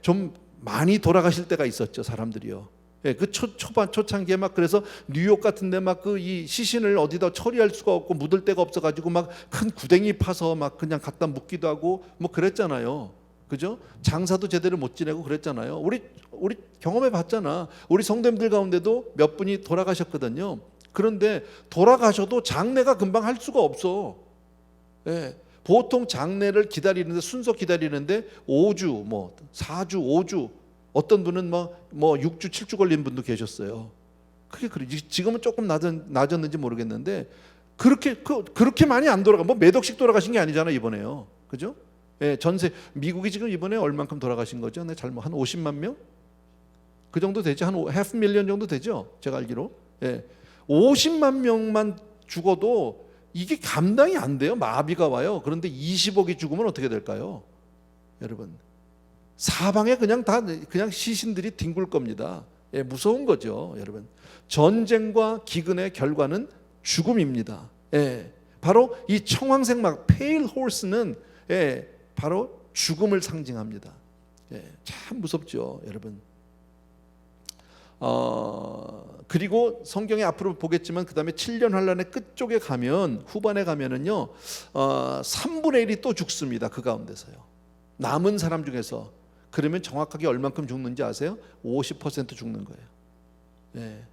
좀 많이 돌아가실 때가 있었죠, 사람들이요. 그 초창기에 막 그래서 뉴욕 같은데 막 그 이 시신을 어디다 처리할 수가 없고 묻을 데가 없어가지고 막 큰 구덩이 파서 막 그냥 갖다 묻기도 하고 뭐 그랬잖아요. 그죠? 장사도 제대로 못 지내고 그랬잖아요. 우리 경험해 봤잖아. 우리 성도님들 가운데도 몇 분이 돌아가셨거든요. 그런데 돌아가셔도 장례가 금방 할 수가 없어. 예. 보통 장례를 기다리는데 순서 기다리는데 5주, 뭐 4주, 5주, 어떤 분은 뭐 6주, 7주 걸린 분도 계셨어요. 그게 그래. 지금은 조금 낮았는지 모르겠는데 그렇게 많이 안 돌아가. 뭐 몇 억씩 돌아가신 게 아니잖아 이번에요. 그죠? 예, 전세 미국이 지금 이번에 얼만큼 돌아가신 거죠? 네, 잘못 한 50만 명? 그 정도 되죠. 한 half million 정도 되죠. 제가 알기로. 예. 50만 명만 죽어도 이게 감당이 안 돼요. 마비가 와요. 그런데 20억이 죽으면 어떻게 될까요? 여러분, 사방에 그냥 시신들이 뒹굴 겁니다. 예, 무서운 거죠, 여러분. 전쟁과 기근의 결과는 죽음입니다. 예, 바로 이 청황색 막 페일 호스는 바로 죽음을 상징합니다. 예, 참 무섭죠, 여러분. 그리고 성경에 앞으로 보겠지만 그 다음에 7년 환란의 끝쪽에 가면 후반에 가면은요 3분의 1이 또 죽습니다. 그 가운데서요. 남은 사람 중에서. 그러면 정확하게 얼만큼 죽는지 아세요? 50% 죽는 거예요. 예.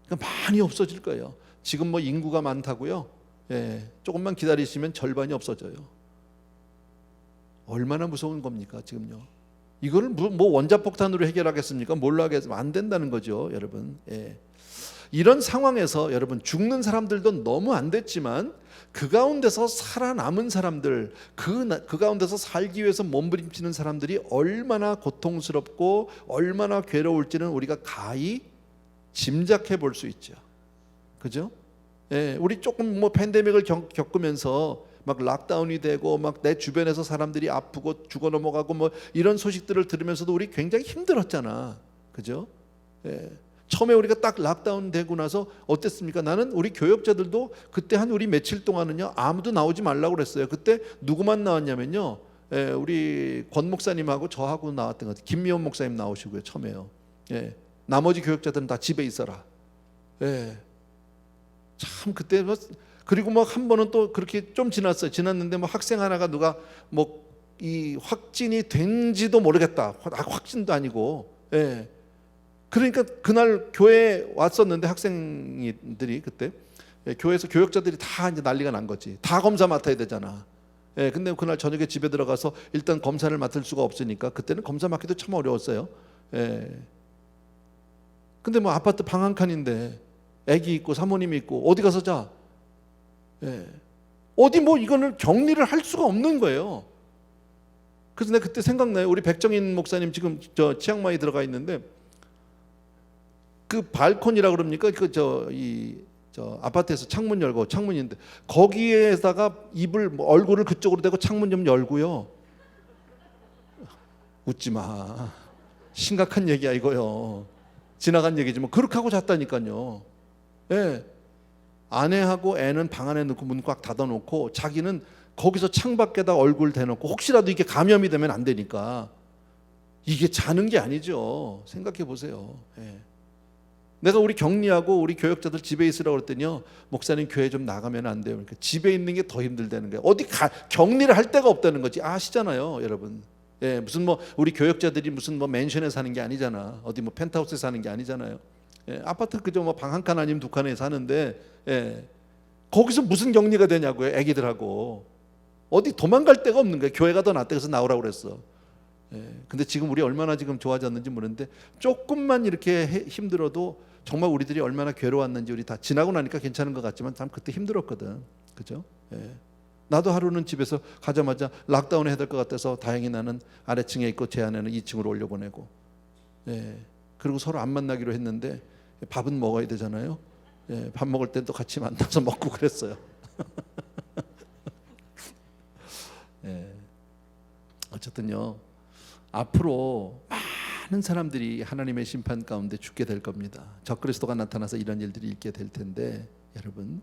그러니까 많이 없어질 거예요. 지금 뭐 인구가 많다고요. 예. 조금만 기다리시면 절반이 없어져요. 얼마나 무서운 겁니까 지금요? 이거를 뭐 원자폭탄으로 해결하겠습니까? 뭘로 하겠습니까? 안 된다는 거죠, 여러분. 예. 이런 상황에서 여러분 죽는 사람들도 너무 안 됐지만 그 가운데서 살아남은 사람들, 그 가운데서 살기 위해서 몸부림치는 사람들이 얼마나 고통스럽고 얼마나 괴로울지는 우리가 가히 짐작해 볼 수 있죠. 그죠? 예, 우리 조금 뭐 팬데믹을 겪으면서 막 락다운이 되고 막 내 주변에서 사람들이 아프고 죽어 넘어가고 뭐 이런 소식들을 들으면서도 우리 굉장히 힘들었잖아. 그죠? 예. 처음에 우리가 딱 락다운 되고 나서 어땠습니까? 나는 우리 교역자들도 그때 한 우리 며칠 동안은요 아무도 나오지 말라고 그랬어요. 그때 누구만 나왔냐면요, 예, 우리 권 목사님하고 저하고 나왔던 것 같아요. 김미원 목사님 나오시고요, 처음에요. 예. 나머지 교역자들은 다 집에 있어라. 예. 참 그때 그리고 뭐 한 번은 또 그렇게 좀 지났는데 뭐 학생 하나가 누가 뭐 이 확진이 된지도 모르겠다. 확진도 아니고. 예. 그러니까 그날 교회에 왔었는데 학생들이 그때 교회에서 교역자들이 다 이제 난리가 난 거지. 다 검사 맡아야 되잖아. 예, 근데 그날 저녁에 집에 들어가서 일단 검사를 맡을 수가 없으니까 그때는 검사 맡기도 참 어려웠어요. 예. 근데 뭐 아파트 방 한 칸인데 애기 있고 사모님이 있고 어디 가서 자? 예. 어디 뭐 이거는 격리를 할 수가 없는 거예요. 그래서 내가 그때 생각나요. 우리 백정인 목사님 지금 저 치앙마이 들어가 있는데 그 발코니라 그럽니까? 저 아파트에서 창문 열고 창문인데 거기에다가 얼굴을 그쪽으로 대고 창문 좀 열고요. 웃지 마. 심각한 얘기야 이거요. 지나간 얘기지 뭐. 그렇게 하고 잤다니까요. 예. 아내하고 애는 방 안에 넣고 문 꽉 닫아놓고 자기는 거기서 창밖에다 얼굴 대놓고 혹시라도 이게 감염이 되면 안 되니까. 이게 자는 게 아니죠. 생각해 보세요. 예. 내가 우리 격리하고 우리 교역자들 집에 있으라고 그랬더니요, 목사님 교회 좀 나가면 안 돼요. 그러니까 집에 있는 게 더 힘들다는 거예요. 어디 격리를 할 데가 없다는 거지. 아시잖아요 여러분. 예, 무슨 뭐 우리 교역자들이 무슨 뭐 맨션에 사는 게 아니잖아. 어디 뭐 펜트하우스에 사는 게 아니잖아요. 예, 아파트 그저 뭐 방 한 칸 아니면 두 칸에 사는데, 예, 거기서 무슨 격리가 되냐고요. 애기들하고 어디 도망갈 데가 없는 거예요. 교회가 더 낫다 그래서 나오라고 그랬어. 예, 근데 지금 우리 얼마나 지금 좋아졌는지 모르는데, 조금만 이렇게 힘들어도 정말 우리들이 얼마나 괴로웠는지 우리 다 지나고 나니까 괜찮은 것 같지만 참 그때 힘들었거든. 그죠? 예. 나도 하루는 집에서 가자마자 락다운 해야 될 것 같아서 다행히 나는 아래층에 있고 제 아내는 2층으로 올려보내고, 예. 그리고 서로 안 만나기로 했는데 밥은 먹어야 되잖아요. 예. 밥 먹을 땐 또 같이 만나서 먹고 그랬어요. 예. 어쨌든요, 앞으로 많은 사람들이 하나님의 심판 가운데 죽게 될 겁니다. 적그리스도가 나타나서 이런 일들이 있게 될 텐데, 여러분,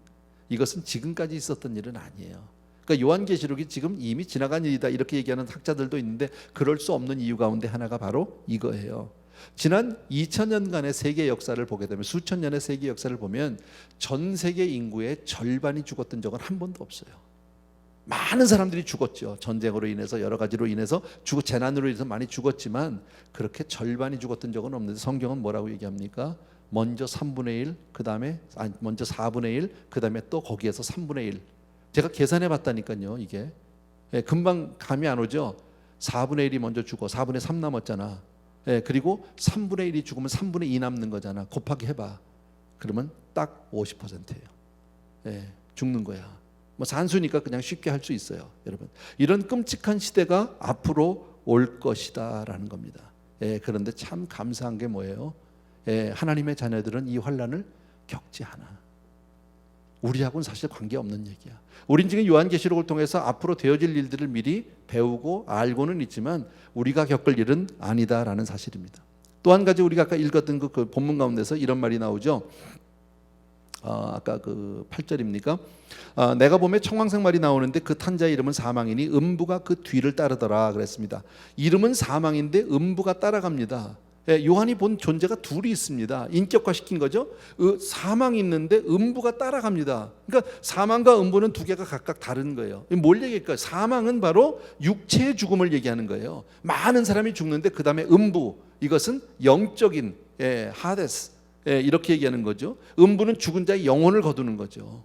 이것은 지금까지 있었던 일은 아니에요. 그러니까 요한계시록이 지금 이미 지나간 일이다 이렇게 얘기하는 학자들도 있는데, 그럴 수 없는 이유 가운데 하나가 바로 이거예요. 지난 2000년간의 세계 역사를 보게 되면, 수천 년의 세계 역사를 보면 전 세계 인구의 절반이 죽었던 적은 한 번도 없어요. 많은 사람들이 죽었죠. 전쟁으로 인해서 여러 가지로 인해서 재난으로 인해서 많이 죽었지만 그렇게 절반이 죽었던 적은 없는데, 성경은 뭐라고 얘기합니까? 먼저 3분의 1, 먼저 4분의 1, 그 다음에 또 거기에서 3분의 1. 제가 계산해 봤다니까요. 이게 금방 감이 안 오죠. 4분의 1이 먼저 죽어 4분의 3 남았잖아. 그리고 3분의 1이 죽으면 3분의 2 남는 거잖아. 곱하기 해봐. 그러면 딱 50%예요. 죽는 거야. 뭐 산수니까 그냥 쉽게 할 수 있어요. 여러분, 이런 끔찍한 시대가 앞으로 올 것이다라는 겁니다. 그런데 참 감사한 게 뭐예요? 하나님의 자녀들은 이 환난을 겪지 않아. 우리하고는 사실 관계없는 얘기야. 우린 지금 요한계시록을 통해서 앞으로 되어질 일들을 미리 배우고 알고는 있지만 우리가 겪을 일은 아니다라는 사실입니다. 또 한 가지, 우리가 아까 읽었던 그 본문 가운데서 이런 말이 나오죠. 아까 그 8절입니까? 내가 보면 청황색 말이 나오는데 그 탄 자의 이름은 사망이니 음부가 그 뒤를 따르더라 그랬습니다. 이름은 사망인데 음부가 따라갑니다. 요한이 본 존재가 둘이 있습니다. 인격화시킨 거죠. 사망이 있는데 음부가 따라갑니다. 그러니까 사망과 음부는 두 개가 각각 다른 거예요. 뭘 얘기할까요? 사망은 바로 육체의 죽음을 얘기하는 거예요. 많은 사람이 죽는데 그 다음에 음부, 이것은 영적인 하데스, 이렇게 얘기하는 거죠. 음부는 죽은 자의 영혼을 거두는 거죠.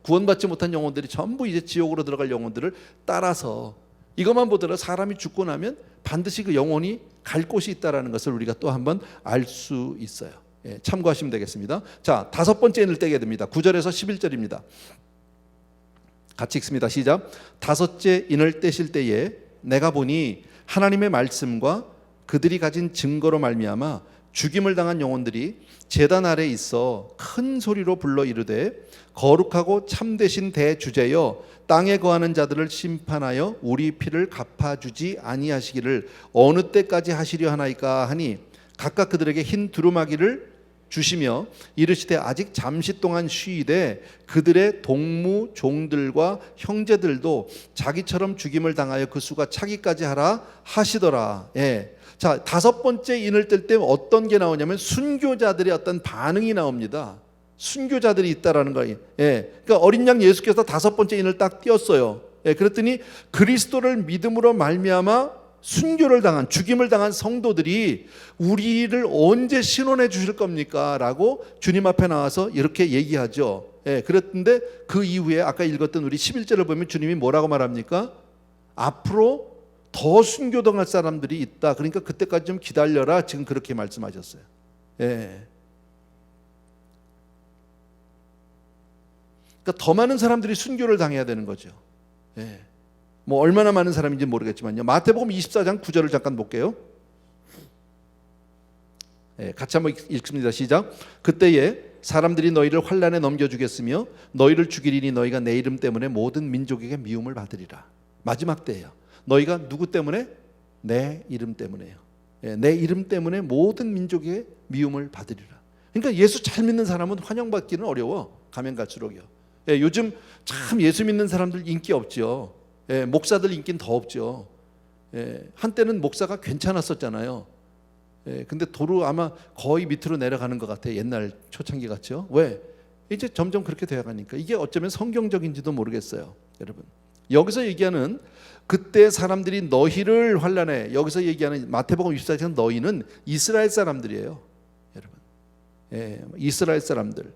구원받지 못한 영혼들이 전부 이제 지옥으로 들어갈 영혼들을 따라서, 이것만 보더라도 사람이 죽고 나면 반드시 그 영혼이 갈 곳이 있다라는 것을 우리가 또 한번 알 수 있어요. 참고하시면 되겠습니다. 자, 다섯 번째 인을 떼게 됩니다. 9절에서 11절입니다. 같이 읽습니다. 시작. 다섯째 인을 떼실 때에 내가 보니 하나님의 말씀과 그들이 가진 증거로 말미암아 죽임을 당한 영혼들이 제단 아래 있어 큰 소리로 불러 이르되, 거룩하고 참되신 대주제여, 땅에 거하는 자들을 심판하여 우리 피를 갚아주지 아니하시기를 어느 때까지 하시려 하나이까 하니, 각각 그들에게 흰 두루마기를 주시며 이르시되 아직 잠시 동안 쉬이되 그들의 동무 종들과 형제들도 자기처럼 죽임을 당하여 그 수가 차기까지 하라 하시더라. 자, 다섯 번째 인을 뗄 때 어떤 게 나오냐면 순교자들의 어떤 반응이 나옵니다. 순교자들이 있다라는 거예요. 그러니까 어린 양 예수께서 다섯 번째 인을 딱 띄었어요. 그랬더니 그리스도를 믿음으로 말미암아 순교를 당한, 죽임을 당한 성도들이 우리를 언제 신원해 주실 겁니까? 라고 주님 앞에 나와서 이렇게 얘기하죠. 그랬는데 그 이후에 아까 읽었던 우리 11절을 보면 주님이 뭐라고 말합니까? 앞으로 더 순교당할 사람들이 있다. 그러니까 그때까지 좀 기다려라. 지금 그렇게 말씀하셨어요. 그러니까 더 많은 사람들이 순교를 당해야 되는 거죠. 뭐 얼마나 많은 사람인지 모르겠지만요. 마태복음 24장 9절을 잠깐 볼게요. 같이 한번 읽습니다. 시작. 그때에 사람들이 너희를 환난에 넘겨주겠으며 너희를 죽이리니 너희가 내 이름 때문에 모든 민족에게 미움을 받으리라. 마지막 때예요. 너희가 누구 때문에? 내 이름 때문에요. 내 이름 때문에 모든 민족의 미움을 받으리라. 그러니까 예수 잘 믿는 사람은 환영받기는 어려워. 가면 갈수록요. 요즘 참 예수 믿는 사람들 인기 없죠. 목사들 인기는 더 없죠. 한때는 목사가 괜찮았었잖아요. 근데 도로 아마 거의 밑으로 내려가는 것 같아요. 옛날 초창기 같죠. 왜? 이제 점점 그렇게 되어가니까. 이게 어쩌면 성경적인지도 모르겠어요. 여러분, 여기서 얘기하는 그때 사람들이 너희를 환난해, 여기서 얘기하는 마태복음 24장 너희는 이스라엘 사람들이에요. 여러분, 이스라엘 사람들.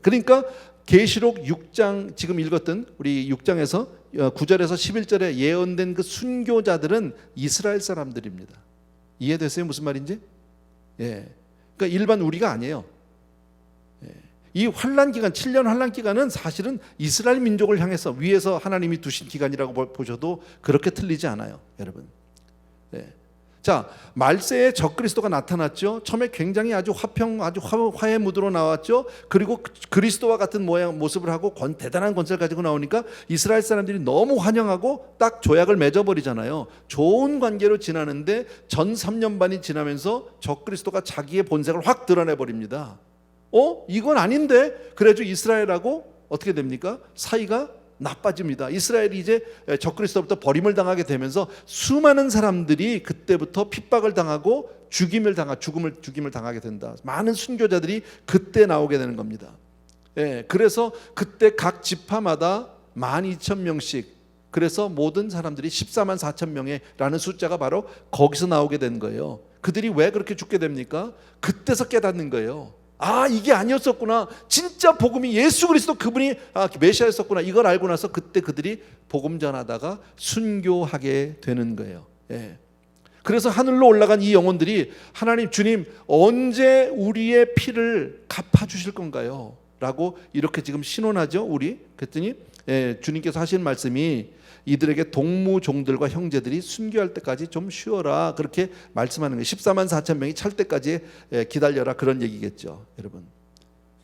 그러니까 계시록 6장 지금 읽었던 우리 6장에서 9절에서 11절에 예언된 그 순교자들은 이스라엘 사람들입니다. 이해되세요? 무슨 말인지? 그러니까 일반 우리가 아니에요. 이 환난 기간, 7년 환난 기간은 사실은 이스라엘 민족을 향해서 위에서 하나님이 두신 기간이라고 보셔도 그렇게 틀리지 않아요, 여러분. 자, 말세에 적그리스도가 나타났죠. 처음에 굉장히 아주 화해 무드로 나왔죠. 그리고 그리스도와 같은 모습을 하고 대단한 권세를 가지고 나오니까 이스라엘 사람들이 너무 환영하고 딱 조약을 맺어버리잖아요. 좋은 관계로 지나는데 전 3년 반이 지나면서 적그리스도가 자기의 본색을 확 드러내버립니다. 이건 아닌데? 그래도 이스라엘하고 어떻게 됩니까? 사이가 나빠집니다. 이스라엘이 이제 적그리스도부터 버림을 당하게 되면서 수많은 사람들이 그때부터 핍박을 당하고 죽임을 당하게 된다. 많은 순교자들이 그때 나오게 되는 겁니다. 그래서 그때 각 지파마다 12,000명씩, 그래서 모든 사람들이 14만 4천 명이라는 숫자가 바로 거기서 나오게 된 거예요. 그들이 왜 그렇게 죽게 됩니까? 그때서 깨닫는 거예요. 이게 아니었었구나. 진짜 복음이 예수 그리스도 그분이 메시아였었구나. 이걸 알고 나서 그때 그들이 복음 전하다가 순교하게 되는 거예요. 그래서 하늘로 올라간 이 영혼들이 하나님, 주님 언제 우리의 피를 갚아주실 건가요? 라고 이렇게 지금 신원하죠, 우리. 그랬더니 주님께서 하시는 말씀이 이들에게 동무종들과 형제들이 순교할 때까지 좀 쉬어라, 그렇게 말씀하는 거예요. 14만 4천 명이 찰 때까지 기다려라, 그런 얘기겠죠. 여러분,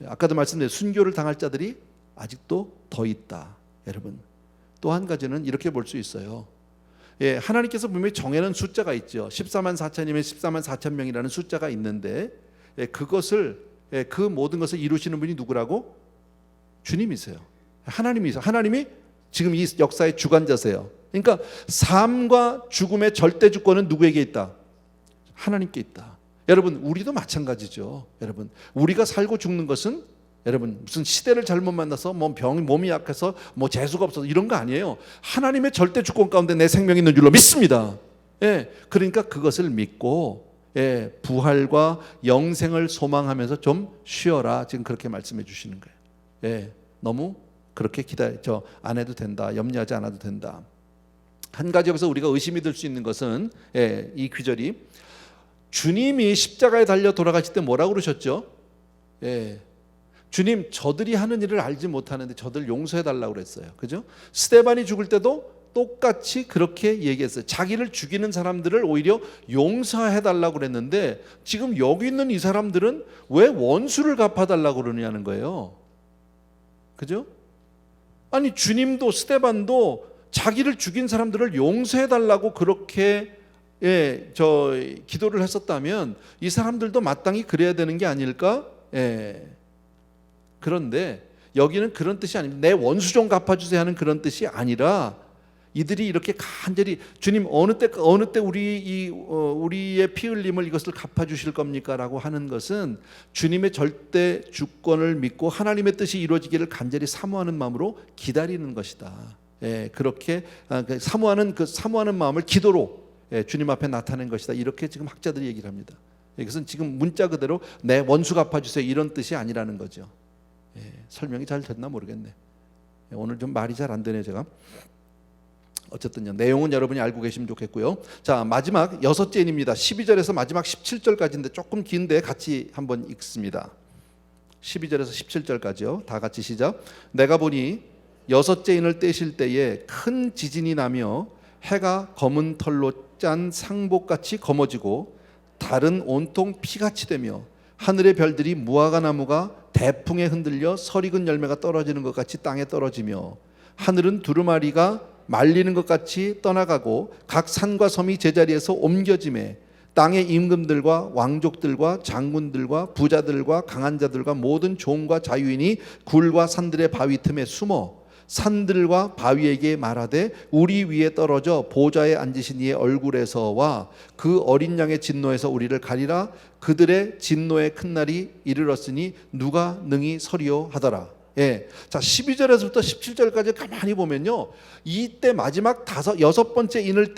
아까도 말씀드린 순교를 당할 자들이 아직도 더 있다. 여러분, 또 한 가지는 이렇게 볼 수 있어요. 하나님께서 분명히 정해놓은 숫자가 있죠. 14만 4천이면 14만 4천 명이라는 숫자가 있는데 그것을, 그 모든 것을 이루시는 분이 누구라고? 주님이세요. 하나님이세요. 하나님이 지금 이 역사의 주관자세요. 그러니까 삶과 죽음의 절대 주권은 누구에게 있다? 하나님께 있다. 여러분, 우리도 마찬가지죠. 여러분, 우리가 살고 죽는 것은, 여러분, 무슨 시대를 잘못 만나서 몸이 약해서 재수가 없어서 이런 거 아니에요. 하나님의 절대 주권 가운데 내 생명이 있는 줄로 믿습니다. 그러니까 그것을 믿고 부활과 영생을 소망하면서 좀 쉬어라, 지금 그렇게 말씀해 주시는 거예요. 너무 그렇게 안 해도 된다, 염려하지 않아도 된다. 한 가지 여기서 우리가 의심이 들 수 있는 것은, 이 귀절이 주님이 십자가에 달려 돌아가실 때 뭐라고 그러셨죠? 주님, 저들이 하는 일을 알지 못하는데 저들 용서해 달라고 그랬어요. 그죠? 스데반이 죽을 때도 똑같이 그렇게 얘기했어요. 자기를 죽이는 사람들을 오히려 용서해 달라고 그랬는데 지금 여기 있는 이 사람들은 왜 원수를 갚아 달라고 그러냐는 거예요. 그죠? 아니, 주님도 스데반도 자기를 죽인 사람들을 용서해 달라고 그렇게 기도를 했었다면 이 사람들도 마땅히 그래야 되는 게 아닐까? 그런데 여기는 그런 뜻이 아닙니다. 내 원수 좀 갚아주세요 하는 그런 뜻이 아니라 이들이 이렇게 간절히 주님 어느 때 우리의 피 흘림을 이것을 갚아주실 겁니까? 라고 하는 것은 주님의 절대 주권을 믿고 하나님의 뜻이 이루어지기를 간절히 사모하는 마음으로 기다리는 것이다. 그렇게 사모하는 마음을 기도로 주님 앞에 나타낸 것이다. 이렇게 지금 학자들이 얘기를 합니다. 이것은 지금 문자 그대로 내 원수 갚아주세요 이런 뜻이 아니라는 거죠. 설명이 잘 됐나 모르겠네. 오늘 좀 말이 잘 안 되네 제가. 어쨌든요, 내용은 여러분이 알고 계시면 좋겠고요. 자, 마지막 6제인입니다. 12절에서 마지막 17절까지인데 조금 긴데 같이 한번 읽습니다. 12절에서 17절까지요. 다 같이 시작. 내가 보니 6제인을 떼실 때에 큰 지진이 나며 해가 검은 털로 짠 상복같이 검어지고 달은 온통 피같이 되며 하늘의 별들이 무화과 나무가 대풍에 흔들려 설익은 열매가 떨어지는 것 같이 땅에 떨어지며 하늘은 두루마리가 말리는 것 같이 떠나가고 각 산과 섬이 제자리에서 옮겨짐에 땅의 임금들과 왕족들과 장군들과 부자들과 강한 자들과 모든 종과 자유인이 굴과 산들의 바위 틈에 숨어 산들과 바위에게 말하되 우리 위에 떨어져 보좌에 앉으신 이의 얼굴에서와 그 어린 양의 진노에서 우리를 가리라. 그들의 진노의 큰 날이 이르렀으니 누가 능히 서리요 하더라. 예. 자, 12절에서부터 17절까지 가만히 보면요, 이때 마지막 여섯 번째 인을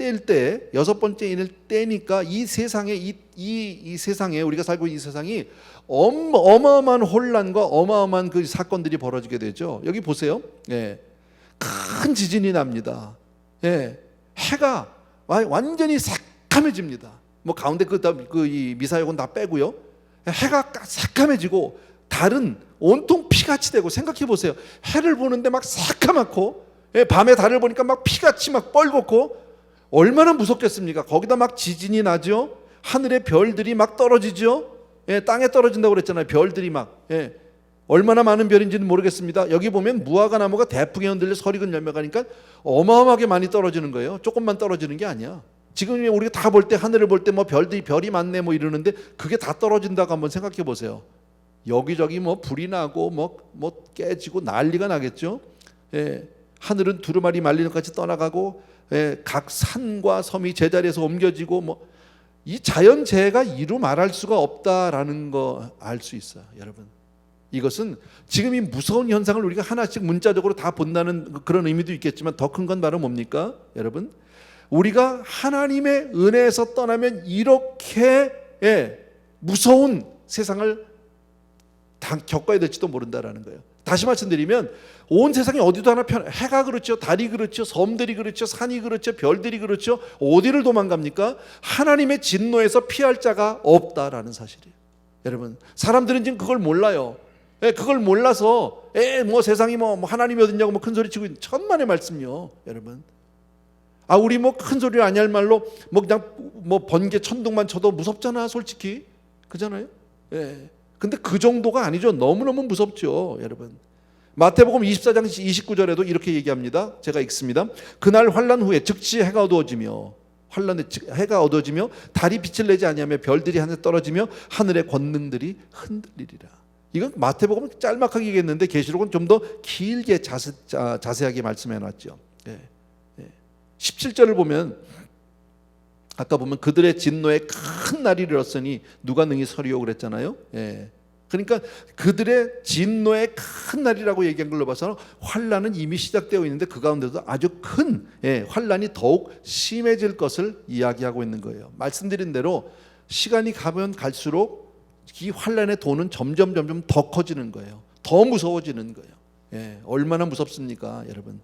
떼니까 이 세상에 이 세상에 우리가 살고 있는 이 세상이 어마어마한 혼란과 어마어마한 그 사건들이 벌어지게 되죠. 여기 보세요. 예. 큰 지진이 납니다. 예. 해가 완전히 새카매집니다. 뭐 가운데 이 미사역은 다 빼고요. 해가 새카매지고 달은 온통 피같이 되고, 생각해 보세요. 해를 보는데 막 새카맣고, 밤에 달을 보니까 막 피같이 막 뻘겋고, 얼마나 무섭겠습니까? 거기다 막 지진이 나죠. 하늘에 별들이 막 떨어지죠. 땅에 떨어진다고 그랬잖아요. 별들이 막. 얼마나 많은 별인지는 모르겠습니다. 여기 보면 무화과 나무가 대풍에 흔들려 서리근 열매가니까 어마어마하게 많이 떨어지는 거예요. 조금만 떨어지는 게 아니야. 지금 우리가 다 볼 때, 하늘을 볼 때 뭐 별이 많네 뭐 이러는데, 그게 다 떨어진다고 한번 생각해 보세요. 여기저기 뭐 불이 나고 뭐 깨지고 난리가 나겠죠. 하늘은 두루마리 말리는 것 같이 떠나가고, 각 산과 섬이 제자리에서 옮겨지고, 뭐 이 자연재해가 이루 말할 수가 없다라는 거 알 수 있어요, 여러분. 이것은 지금 이 무서운 현상을 우리가 하나씩 문자적으로 다 본다는 그런 의미도 있겠지만, 더 큰 건 바로 뭡니까, 여러분? 우리가 하나님의 은혜에서 떠나면 이렇게 무서운 세상을 겪어야 될지도 모른다라는 거예요. 다시 말씀드리면 온 세상에 어디도 하나 해가 그렇죠, 달이 그렇죠, 섬들이 그렇죠, 산이 그렇죠, 별들이 그렇죠. 어디를 도망갑니까? 하나님의 진노에서 피할 자가 없다라는 사실이에요. 여러분, 사람들은 지금 그걸 몰라요. 그걸 몰라서 뭐 세상이 뭐 하나님이 어딨냐고 뭐 큰 소리 치고 있는 천만의 말씀이요, 여러분. 우리 뭐 큰 소리를 안 할 말로 뭐 그냥 뭐 번개 천둥만 쳐도 무섭잖아, 솔직히. 그잖아요. 근데 그 정도가 아니죠. 너무너무 무섭죠, 여러분. 마태복음 24장 29절에도 이렇게 얘기합니다. 제가 읽습니다. 그날 환난 후에 즉시 해가 어두워지며 달이 빛을 내지 아니하며 별들이 하늘에 떨어지며 하늘의 권능들이 흔들리리라. 이건 마태복음은 짤막하게 얘기했는데 계시록은 좀 더 길게 자세하게 말씀해 놨죠. 17절을 보면 아까 보면 그들의 진노에 큰 날이 이르렀으니 누가 능히 서리요 그랬잖아요. 그러니까 그들의 진노의 큰 날이라고 얘기한 걸로 봐서 환란은 이미 시작되어 있는데 그 가운데도 아주 큰 환란이 더욱 심해질 것을 이야기하고 있는 거예요. 말씀드린 대로 시간이 가면 갈수록 이 환란의 도는 점점 더 커지는 거예요. 더 무서워지는 거예요. 얼마나 무섭습니까, 여러분?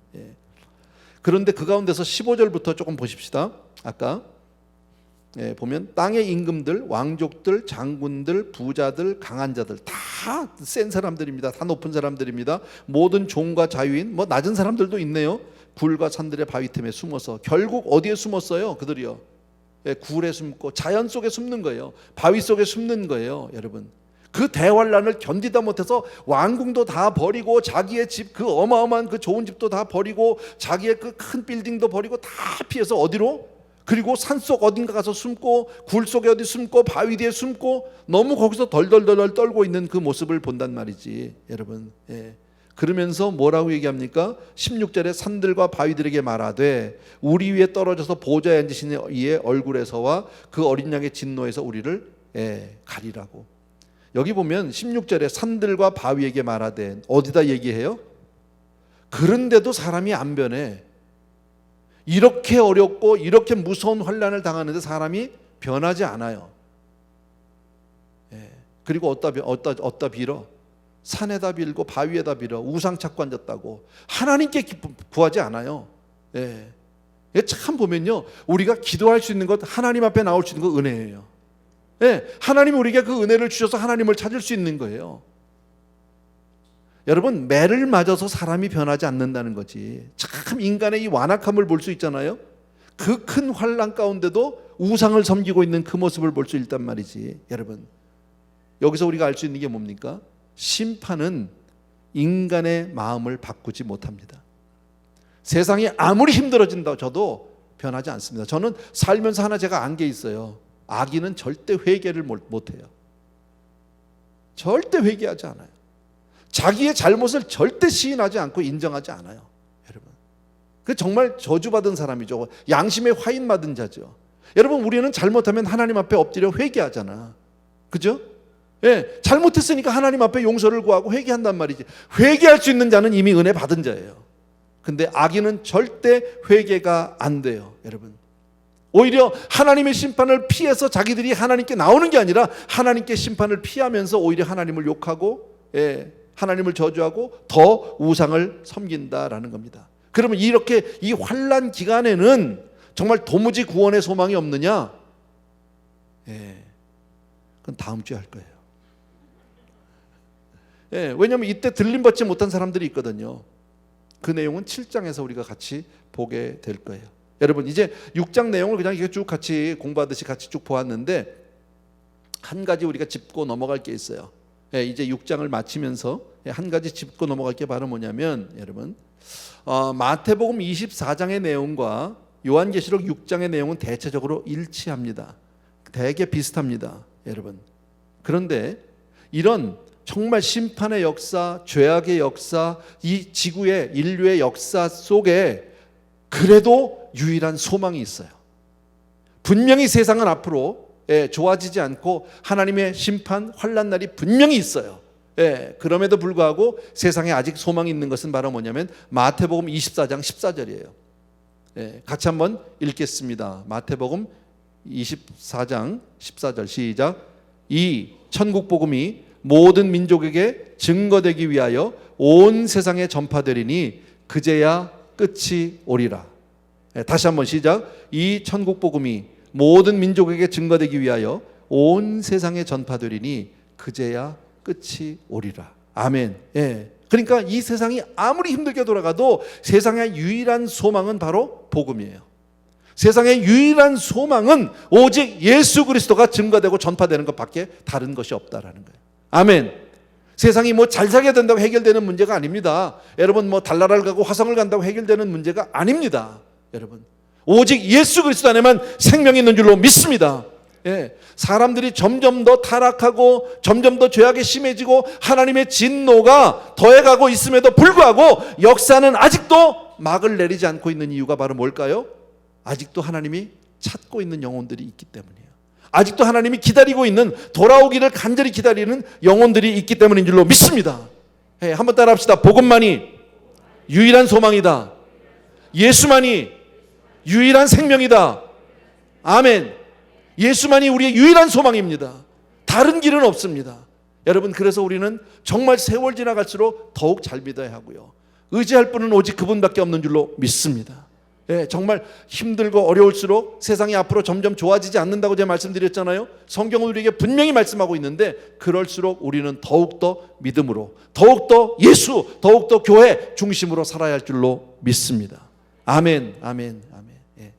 그런데 그 가운데서 15절부터 조금 보십시다. 아까 보면 땅의 임금들, 왕족들, 장군들, 부자들, 강한 자들 다 센 사람들입니다. 다 높은 사람들입니다. 모든 종과 자유인, 뭐 낮은 사람들도 있네요. 굴과 산들의 바위 틈에 숨어서, 결국 어디에 숨었어요? 그들이요, 굴에 숨고 자연 속에 숨는 거예요. 바위 속에 숨는 거예요, 여러분. 그 대환란을 견디다 못해서 왕궁도 다 버리고, 자기의 집, 그 어마어마한 그 좋은 집도 다 버리고, 자기의 그 큰 빌딩도 버리고 다 피해서 어디로? 그리고 산속 어딘가 가서 숨고, 굴 속에 어디 숨고, 바위 뒤에 숨고, 너무 거기서 덜덜덜 떨고 있는 그 모습을 본단 말이지, 여러분. 그러면서 뭐라고 얘기합니까? 16절에 산들과 바위들에게 말하되 우리 위에 떨어져서 보좌에 앉으신 이의 얼굴에서와 그 어린 양의 진노에서 우리를 가리라고. 여기 보면 16절에 산들과 바위에게 말하되, 어디다 얘기해요? 그런데도 사람이 안 변해. 이렇게 어렵고 이렇게 무서운 환난을 당하는데 사람이 변하지 않아요. 그리고 어디다 빌어? 산에다 빌고 바위에다 빌어. 우상 찾고 앉았다고. 하나님께 구하지 않아요. 참 보면요, 우리가 기도할 수 있는 것, 하나님 앞에 나올 수 있는 거 은혜예요. 하나님이 우리에게 그 은혜를 주셔서 하나님을 찾을 수 있는 거예요. 여러분, 매를 맞아서 사람이 변하지 않는다는 거지. 참 인간의 이 완악함을 볼 수 있잖아요. 그 큰 환난 가운데도 우상을 섬기고 있는 그 모습을 볼 수 있단 말이지. 여러분, 여기서 우리가 알 수 있는 게 뭡니까? 심판은 인간의 마음을 바꾸지 못합니다. 세상이 아무리 힘들어진다고 저도 변하지 않습니다. 저는 살면서 하나 제가 안 게 있어요. 악인은 절대 회개를 못해요. 절대 회개하지 않아요. 자기의 잘못을 절대 시인하지 않고 인정하지 않아요. 여러분, 그 정말 저주받은 사람이죠. 양심의 화인 맞은 자죠. 여러분, 우리는 잘못하면 하나님 앞에 엎드려 회개하잖아. 그죠? 예, 잘못했으니까 하나님 앞에 용서를 구하고 회개한단 말이지. 회개할 수 있는 자는 이미 은혜 받은 자예요. 근데 악인은 절대 회개가 안 돼요. 여러분, 오히려 하나님의 심판을 피해서 자기들이 하나님께 나오는 게 아니라 하나님께 심판을 피하면서 오히려 하나님을 욕하고, 예, 하나님을 저주하고 더 우상을 섬긴다라는 겁니다. 그러면 이렇게 이 환난 기간에는 정말 도무지 구원의 소망이 없느냐? 예, 그건 다음 주에 할 거예요. 예, 왜냐하면 이때 들림받지 못한 사람들이 있거든요. 그 내용은 7장에서 우리가 같이 보게 될 거예요. 여러분, 이제 6장 내용을 그냥 이렇게 쭉 같이 공부하듯이 같이 쭉 보았는데 한 가지 우리가 짚고 넘어갈 게 있어요. 예, 이제 6장을 마치면서 한 가지 짚고 넘어갈 게 바로 뭐냐면, 여러분, 마태복음 24장의 내용과 요한계시록 6장의 내용은 대체적으로 일치합니다. 되게 비슷합니다. 여러분, 그런데 이런 정말 심판의 역사, 죄악의 역사, 이 지구의 인류의 역사 속에 그래도 유일한 소망이 있어요. 분명히 세상은 앞으로 좋아지지 않고 하나님의 심판, 환난 날이 분명히 있어요. 그럼에도 불구하고 세상에 아직 소망이 있는 것은 바로 뭐냐면 마태복음 24장 14절이에요. 같이 한번 읽겠습니다. 마태복음 24장 14절 시작. 이 천국 복음이 모든 민족에게 증거되기 위하여 온 세상에 전파되리니 그제야 끝이 오리라. 다시 한번 시작. 이 천국 복음이 모든 민족에게 증거되기 위하여 온 세상에 전파되리니 그제야 끝이 오리라. 아멘. 예. 그러니까 이 세상이 아무리 힘들게 돌아가도 세상의 유일한 소망은 바로 복음이에요. 세상의 유일한 소망은 오직 예수 그리스도가 증거되고 전파되는 것밖에 다른 것이 없다라는 거예요. 아멘. 세상이 뭐 잘 살게 된다고 해결되는 문제가 아닙니다. 여러분, 뭐 달나라를 가고 화성을 간다고 해결되는 문제가 아닙니다. 여러분, 오직 예수 그리스도 안에만 생명이 있는 줄로 믿습니다. 예, 사람들이 점점 더 타락하고 점점 더 죄악이 심해지고 하나님의 진노가 더해가고 있음에도 불구하고 역사는 아직도 막을 내리지 않고 있는 이유가 바로 뭘까요? 아직도 하나님이 찾고 있는 영혼들이 있기 때문이에요. 아직도 하나님이 기다리고 있는, 돌아오기를 간절히 기다리는 영혼들이 있기 때문인 줄로 믿습니다. 예, 한번 따라 합시다. 복음만이 유일한 소망이다. 예수만이 유일한 생명이다. 아멘. 예수만이 우리의 유일한 소망입니다. 다른 길은 없습니다. 여러분, 그래서 우리는 정말 세월 지나갈수록 더욱 잘 믿어야 하고요. 의지할 분은 오직 그분밖에 없는 줄로 믿습니다. 예, 정말 힘들고 어려울수록 세상이 앞으로 점점 좋아지지 않는다고 제가 말씀드렸잖아요. 성경은 우리에게 분명히 말씀하고 있는데 그럴수록 우리는 더욱더 믿음으로, 더욱더 예수, 더욱더 교회 중심으로 살아야 할 줄로 믿습니다. 아멘, 아멘, 아멘. 예.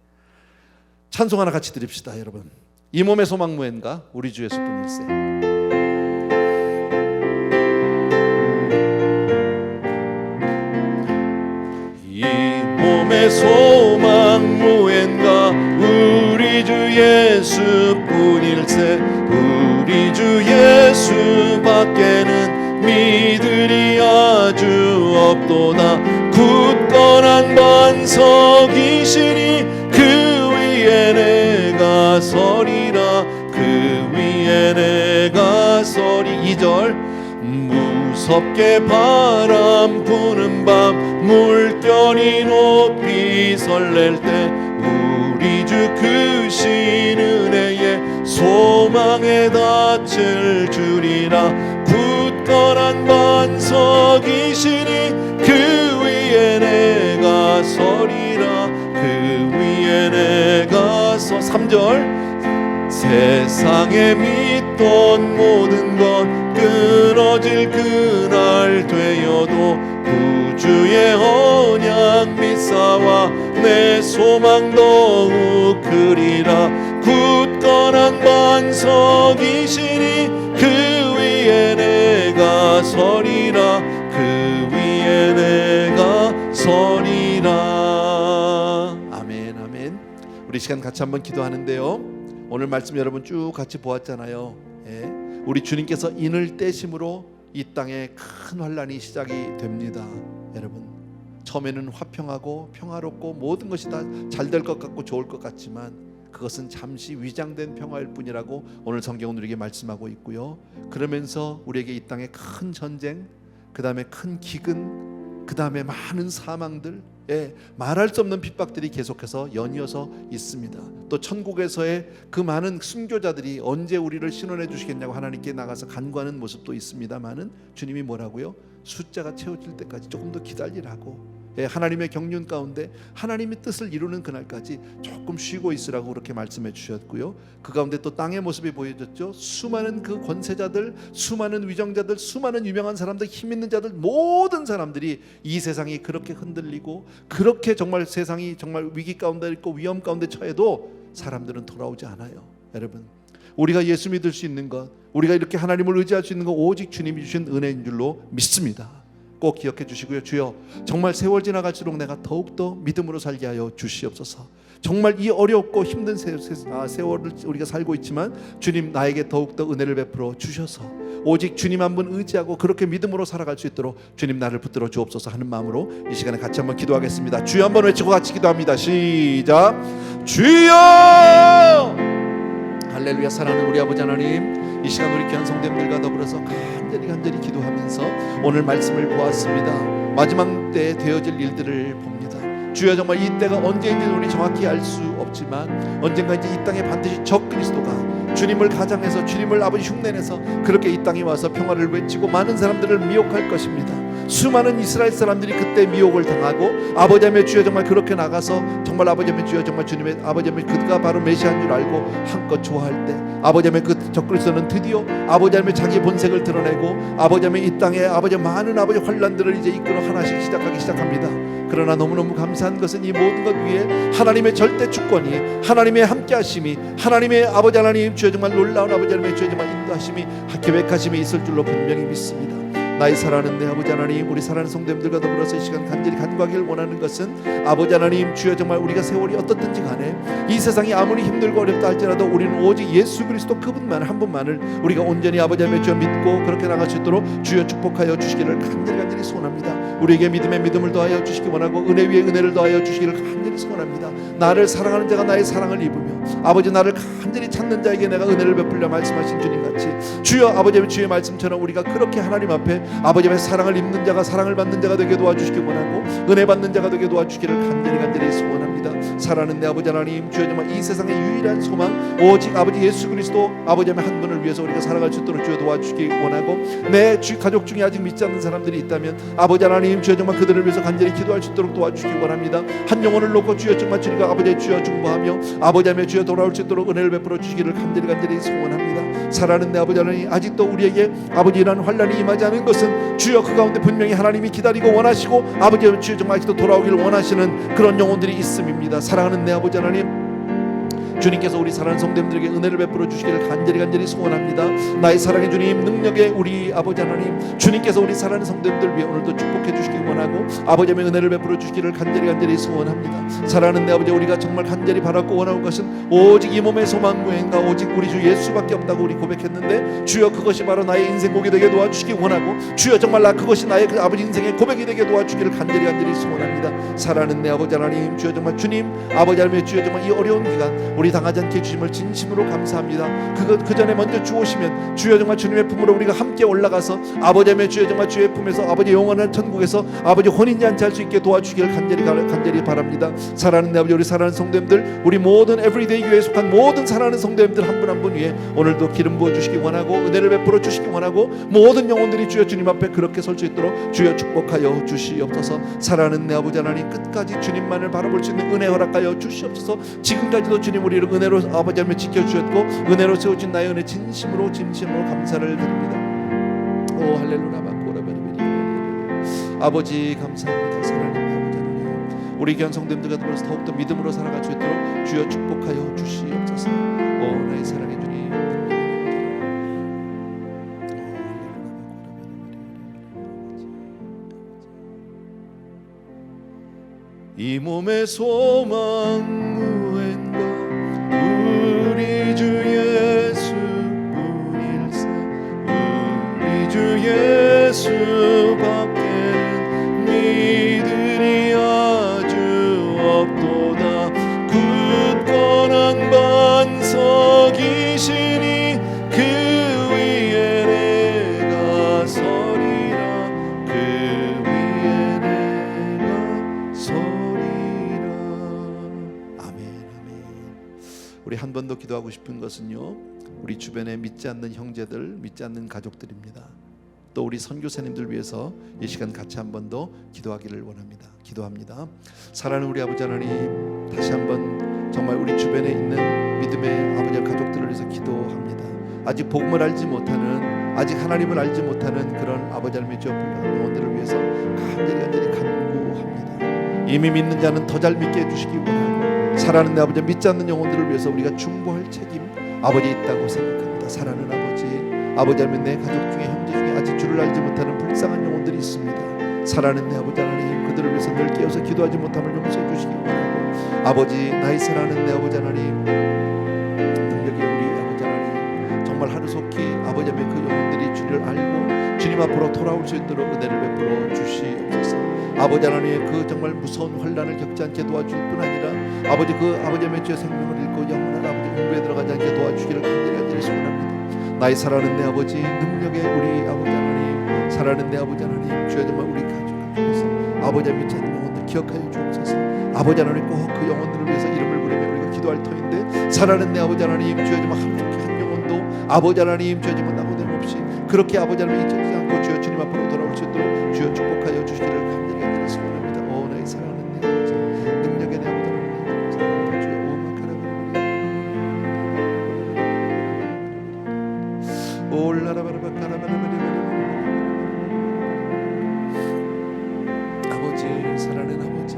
찬송 하나 같이 드립시다. 여러분, 이 몸의 소망 무엔가 우리 주 예수뿐일세. 몸의 소망 무엔가 우리 주 예수뿐일세. 우리 주 예수밖에는 믿으리 아주 없도다. 굳건한 반석이시니 그 위에 내가 서리라. 그 위에 내가 서리. 2절. 무섭게 바람 부는 밤 물결이 높이 설렐 때 우리 주 크신 은혜에 소망에 닿을 줄이라. 굳건한 반석이시니 그 위에 내가 서리라. 그 위에 내가 3절. 세상에 믿던 모든 것 끊어질 그날 되어도 구주의 언약 믿사와 내 소망 더욱 크리라. 굳건한 반석이시니 그 위에 내가 서리라. 그 위에 내가 서리라. 우리 시간 같이 한번 기도하는데요. 오늘 말씀 여러분 쭉 같이 보았잖아요. 예. 우리 주님께서 인을 떼심으로 이 땅에 큰 환란이 시작이 됩니다. 여러분 처음에는 화평하고 평화롭고 모든 것이 다 잘 될 것 같고 좋을 것 같지만 그것은 잠시 위장된 평화일 뿐이라고 오늘 성경은 우리에게 말씀하고 있고요. 그러면서 우리에게 이 땅에 큰 전쟁, 그 다음에 큰 기근, 그 다음에 많은 사망들, 말할 수 없는 핍박들이 계속해서 연이어서 있습니다. 또 천국에서의 그 많은 순교자들이 언제 우리를 신원해 주시겠냐고 하나님께 나가서 간구하는 모습도 있습니다만은 주님이 뭐라고요? 숫자가 채워질 때까지 조금 더 기다리라고. 하나님의 경륜 가운데 하나님의 뜻을 이루는 그날까지 조금 쉬고 있으라고 그렇게 말씀해 주셨고요. 그 가운데 또 땅의 모습이 보여졌죠. 수많은 그 권세자들, 수많은 위정자들, 수많은 유명한 사람들, 힘 있는 자들, 모든 사람들이 이 세상이 그렇게 흔들리고 그렇게 정말 세상이 정말 위기 가운데 있고 위험 가운데 처해도 사람들은 돌아오지 않아요. 여러분 우리가 예수 믿을 수 있는 것, 우리가 이렇게 하나님을 의지할 수 있는 것 오직 주님이 주신 은혜인 줄로 믿습니다. 꼭 기억해 주시고요. 주여 정말 세월 지나갈수록 내가 더욱더 믿음으로 살게 하여 주시옵소서. 정말 이 어렵고 힘든 세월을 우리가 살고 있지만 주님 나에게 더욱더 은혜를 베풀어 주셔서 오직 주님 한 분 의지하고 그렇게 믿음으로 살아갈 수 있도록 주님 나를 붙들어 주옵소서 하는 마음으로 이 시간에 같이 한번 기도하겠습니다. 주여 한번 외치고 같이 기도합니다. 시작. 주여. 할렐루야. 사랑하는 우리 아버지 하나님, 이 시간 우리 귀한 성도님들과 더불어서 간절히 기도하면서 오늘 말씀을 보았습니다. 마지막 때에 되어질 일들을 봅니다. 주여 정말 이 때가 언제인지는 우리 정확히 알 수 없지만 언젠가 이제 이 땅에 반드시 적 그리스도가 주님을 가장해서 주님을 아버지 흉내내서 그렇게 이 땅에 와서 평화를 외치고 많은 사람들을 미혹할 것입니다. 수많은 이스라엘 사람들이 그때 미혹을 당하고 아버지 하며 주여 정말 그렇게 나가서 정말 아버지 하며 주여 정말 주님의 아버지 하며 그가 바로 메시아인 줄 알고 한껏 좋아할 때 아버지 하며 그 적그리스도는 드디어 아버지 하며 자기 본색을 드러내고 아버지 하며 이 땅에 아버지 많은 아버지 환란들을 이제 이끌어 하나씩 시작하기 시작합니다. 그러나 너무너무 감사한 것은 이 모든 것 위에 하나님의 절대 주권이, 하나님의 함께하심이, 하나님의 아버지 하나님 주여 정말 놀라운 아버지 하나님의 주여 정말 인도하심이, 계획하심이 있을 줄로 분명히 믿습니다. 나의 사랑하는 내 아버지 하나님, 우리 사랑하는 성도님들과 더불어서 이 시간 간절히 간구하기를 원하는 것은 아버지 하나님 주여 정말 우리가 세월이 어떻든지 간에 이 세상이 아무리 힘들고 어렵다 할지라도 우리는 오직 예수 그리스도 그분만 한 분만을 우리가 온전히 아버지 하나님 주여 믿고 그렇게 나갈 수 있도록 주여 축복하여 주시기를 간절히 소원합니다. 우리에게 믿음에 믿음을 더하여 주시기 원하고 은혜 위에 은혜를 더하여 주시기를 간절히 소원합니다. 나를 사랑하는 자가 나의 사랑을 입으며 아버지 나를 간절히 찾는 자에게 내가 은혜를 베풀려 말씀하신 주님같이 주여 아버지 주의 말씀처럼 우리가 그렇게 하나님 앞에 아버지 앞에 사랑을 입는 자가 사랑을 받는 자가 되게 도와주시기 원하고 은혜 받는 자가 되게 도와주시기를 간절히 소원합니다. 사랑하는 내 아버지 하나님 주여 정말 이 세상의 유일한 소망 오직 아버지 예수 그리스도 아버지 한 분을 위해서 우리가 살아갈 수 있도록 주여 도와주시기 원하고 내 가족 중에 아직 믿지 않는 사람들이 있다면 아버지 하나님 주여 정말 그들을 위해서 간절히 기도할 수 있도록 도와주시기 원합니다. 한 영혼을 놓고 주여 정말 주님과 아버지 주여 중보하며 아버지 하며 주여 돌아올 수 있도록 은혜를 베풀어 주시기를 간절히 소원합니다. 사랑하는 내 아버지 하나님 아직도 우리에게 아버지 이러한 환란이 임하지 않은 것은 주여 그 가운데 분명히 하나님이 기다리고 원하시고 아버지 주여 정말 아직도 돌아오기를 원하시는 그런 영혼들이 있음입니다. 사랑하는 내 아버지 하나님 주님께서 우리 사랑하는 성도님들에게 은혜를 베풀어 주시기를 간절히 소원합니다. 나의 사랑의 주님 능력의 우리 아버지 하나님 주님께서 우리 사랑하는 성도님들 위해 오늘도 축복해 주시기 원하고 아버지의 은혜를 베풀어 주시기를 간절히 소원합니다. 사랑하는 내 아버지 우리가 정말 간절히 바라고 원하는 것은 오직 이 몸의 소망 무행과 오직 우리 주 예수밖에 없다고 우리 고백했는데 주여 그것이 바로 나의 인생 고백이 되게 도와주시기 원하고 주여 정말 나 그것이 나의 그 아버지 인생의 고백이 되게 도와주기를 간절히 소원합니다. 사랑하는 내 아버지 하나님 주여 정말 주님 아버지 하나님 주여 정말 이 어려운 기간 우리 당하지 않게 해주심을 진심으로 감사합니다. 그 전에 먼저 주오시면 주여 정말 주님의 품으로 우리가 함께 올라가서 아버지 하나님 주여 정말 주의 품에서 아버지 영원한 천국에서 아버지 혼인잔치 할 수 있게 도와주시기를 간절히 바랍니다. 사랑하는 내 아버지 우리 사랑하는 성도님들 우리 모든 에브리데이 교회에 속한 모든 사랑하는 성도님들 한 분 한 분 위에 오늘도 기름 부어 주시기 원하고 은혜를 베풀어 주시기 원하고 모든 영혼들이 주여 주님 앞에 그렇게 설 수 있도록 주여 축복하여 주시옵소서. 사랑하는 내 아버지 하나님 끝까지 주님만을 바라볼 수 있는 은혜 허락하여 주시옵소서. 지금까지도 주님 우리를 은혜로 아버지 하며 지켜주셨고 은혜로 세워진 나의 은혜 진심으로 감사를 드립니다. 오 할렐루야. 아버지 감사합니다. 사랑하는 아버지 하나님 우리 귀한 성도님들과 더불어서 더욱더 믿음으로 살아갈 수 있도록 주여 축복하여 주시옵소서. 오 나의 사랑의 주님 이 몸의 소망 무엔가 우리 주 예수뿐일세 우리 주 예수밖에는 믿으리 아주 없도다 굳건한 반석이시니 그 위에 내가 서리라 그 위에 내가 서리라. 아멘 아멘. 우리 한 번 더 기도하고 싶은 것은요, 우리 주변에 믿지 않는 형제들, 믿지 않는 가족들입니다. 또 우리 선교사님들 위해서 이 시간 같이 한 번 더 기도하기를 원합니다. 기도합니다. 사랑하는 우리 아버지 하나님, 다시 한번 정말 우리 주변에 있는 믿음의 아버지 가족들을 위해서 기도합니다. 아직 복음을 알지 못하는, 아직 하나님을 알지 못하는 그런 아버지 하나님의 저 불쌍한 영혼들을 위해서 간절히 간구합니다. 이미 믿는 자는 더 잘 믿게 해주시기 원하고, 사랑하는 내 아버지 믿지 않는 영혼들을 위해서 우리가 중보할 책임 아버지 있다고 생각합니다. 사랑하는 아버지 하나님, 내 가족 중에 형제 중에 아직 주를 알지 못하는 불쌍한 영혼들이 있습니다. 사랑하는 내 아버지 하나님, 그들을 위해서 늘 깨어서 기도하지 못함을 용서해 주시기 원하고, 아버지 나의 사랑하는 내 아버지 하나님, 능력이 우리 아버지 하나님 정말 하루속히 아버지 하나님 그 영혼들이 주를 알고 주님 앞으로 돌아올 수 있도록 은혜를 베풀어 주시옵소서. 아버지 하나님의 그 정말 무서운 환난을 겪지 않게 도와줄 뿐 아니라 아버지 그 아버지 하나님의 주의 생명을 잃고 영원한 아버지 공부에 들어가지 않게 도와주기를 간절히 소원합니다. 나의 사랑하는 내 아버지, 능력의 우리 아버지 하나님, 사랑하는 내 아버지 하나님, 주여 정말 우리 가족 중에서 아버지 하나님 믿지 않는 영혼들 기억하여 주옵소서. 아버지 하나님 꼭 그 영혼들을 위해서 이름을 부르며 우리가 기도할 터인데, 사랑하는 내 아버지 하나님, 주여 정말 하루속히 한 영혼도 아버지 하나님 주여 정말 나고됨 없이 그렇게 아버지 하나님 잊지 않고 주여 주님 앞으로 돌아올 수 있도록 주여 축복하여 주시기를 간절히 소원합니다. 오 나의 사랑하는 내 아버지, 능력의 내 아버지 하나님, 사랑하는 주여 아버지, 사랑하는 아버지,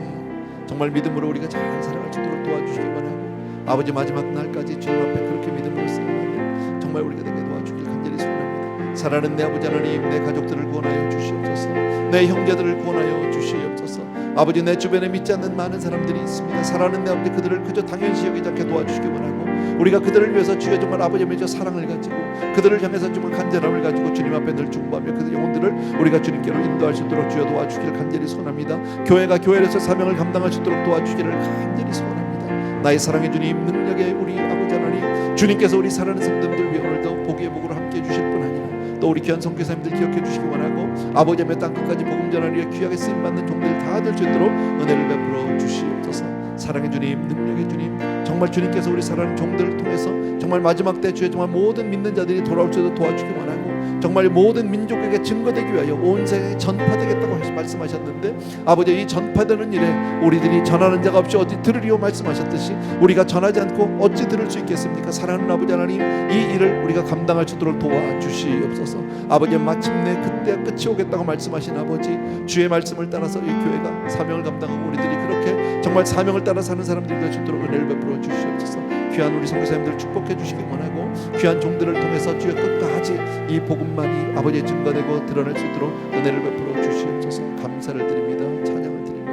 정말 믿음으로 우리가 잘 살아갈 수 있도록 도와주시기 바라고, 아버지 마지막 날까지 주님 앞에 그렇게 믿음으로 살아가는 정말 우리가 되게 도와주길 간절히 소원합니다. 사랑하는 내 아버지 하나님, 내 가족들을 구원하여 주시옵소서. 내 형제들을 구원하여 주시옵소서. 아버지 내 주변에 믿지 않는 많은 사람들이 있습니다. 사랑하는 내 아버지, 그들을 그저 당연시 여기지 않게 도와주시기 원하고, 우리가 그들을 위해서 주여 정말 아버지의 저 사랑을 가지고 그들을 향해서 정말 간절함을 가지고 주님 앞에 늘 중보하며 그 영혼들을 우리가 주님께로 인도할 수 있도록 주여 도와주기를 간절히 소원합니다. 교회가 교회로서 사명을 감당할 수 있도록 도와주기를 간절히 소원합니다. 나의 사랑의 주님, 능력의 우리 아버지 하나님, 주님께서 우리 사랑하는 성도들 위해 오늘도 복의 복으로 함께 해주실 뿐 아니라 또 우리 귀한 선교사님들 기억해 주시기 원하고, 아버지 하나님 땅 끝까지 복음 전하는 귀하게 쓰임받는 종들 다 될 수 있도록 은혜를 베풀어 주시옵소서. 사랑의 주님, 능력의 주님, 정말 주님께서 우리 사랑하는 종들을 통해서 정말 마지막 때 주의 정말 모든 믿는 자들이 돌아올 수 있도록 도와주기 원하고, 정말 모든 민족에게 증거되기 위하여 온 세상에 전파되겠다고 말씀하셨는데, 아버지 이 전파되는 일에 우리들이 전하는 자가 없이 어디 들으리오 말씀하셨듯이 우리가 전하지 않고 어찌 들을 수 있겠습니까? 사랑하는 아버지 하나님, 이 일을 우리가 감당할 수 있도록 도와주시옵소서. 아버지 마침내 그때 끝이 오겠다고 말씀하신 아버지, 주의 말씀을 따라서 이 교회가 사명을 감당하고 우리들이 그렇게 정말 사명을 따라 사는 사람들이 될 수 있도록 은혜를 베풀어 주시옵소서. 귀한 우리 선교사님들 축복해 주시기 원하고, 귀한 종들을 통해서 주의 끝까지 이 복음만이 아버지의 증거되고 드러날 수 있도록 은혜를 베풀어 주시옵소서. 감사를 드립니다. 찬양을 드립니다.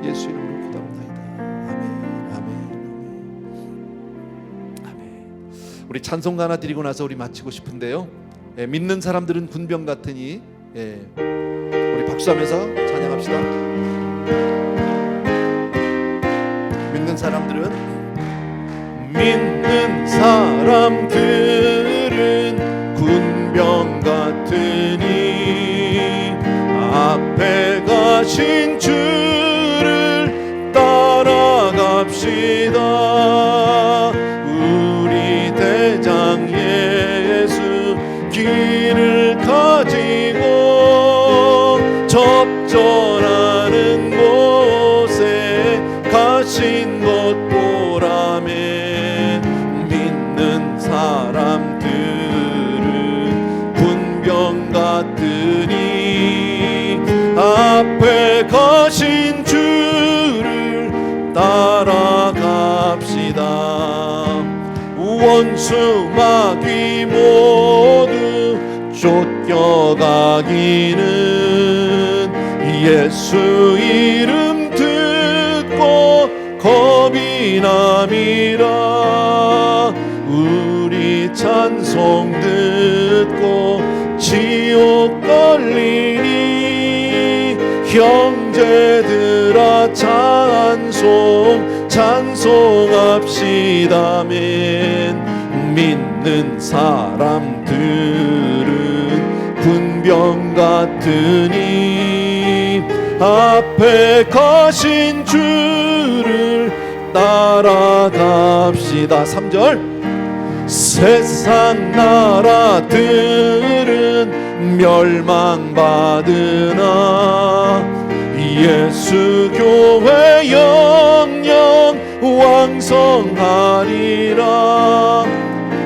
예수 이름으로 기도합니다. 아멘, 아멘, 아멘. 우리 찬송가 하나 드리고 나서 우리 마치고 싶은데요, 믿는 사람들은 군병 같으니, 우리 박수하면서 찬양합시다. 믿는 사람들은 군병 같으니 앞에 가신 주를 따라갑시다. 우리 대장 예수 길을 가지고 접전하는 곳에 가신 것 보라매, 믿는 사람들은 군병 같으니 앞에 가신 주를 따라갑시다. 원수 마귀 모두 쫓겨가기는 예수 이름 듣고 비남이라 우리 찬송 듣고 지옥 걸리니 형제들아 찬송합시다. 아멘. 믿는 사람들은 군병 같으니 앞에 가신 주를 따라갑시다. 3절 세상 나라들은 멸망받으나 예수 교회 영영 왕성하리라.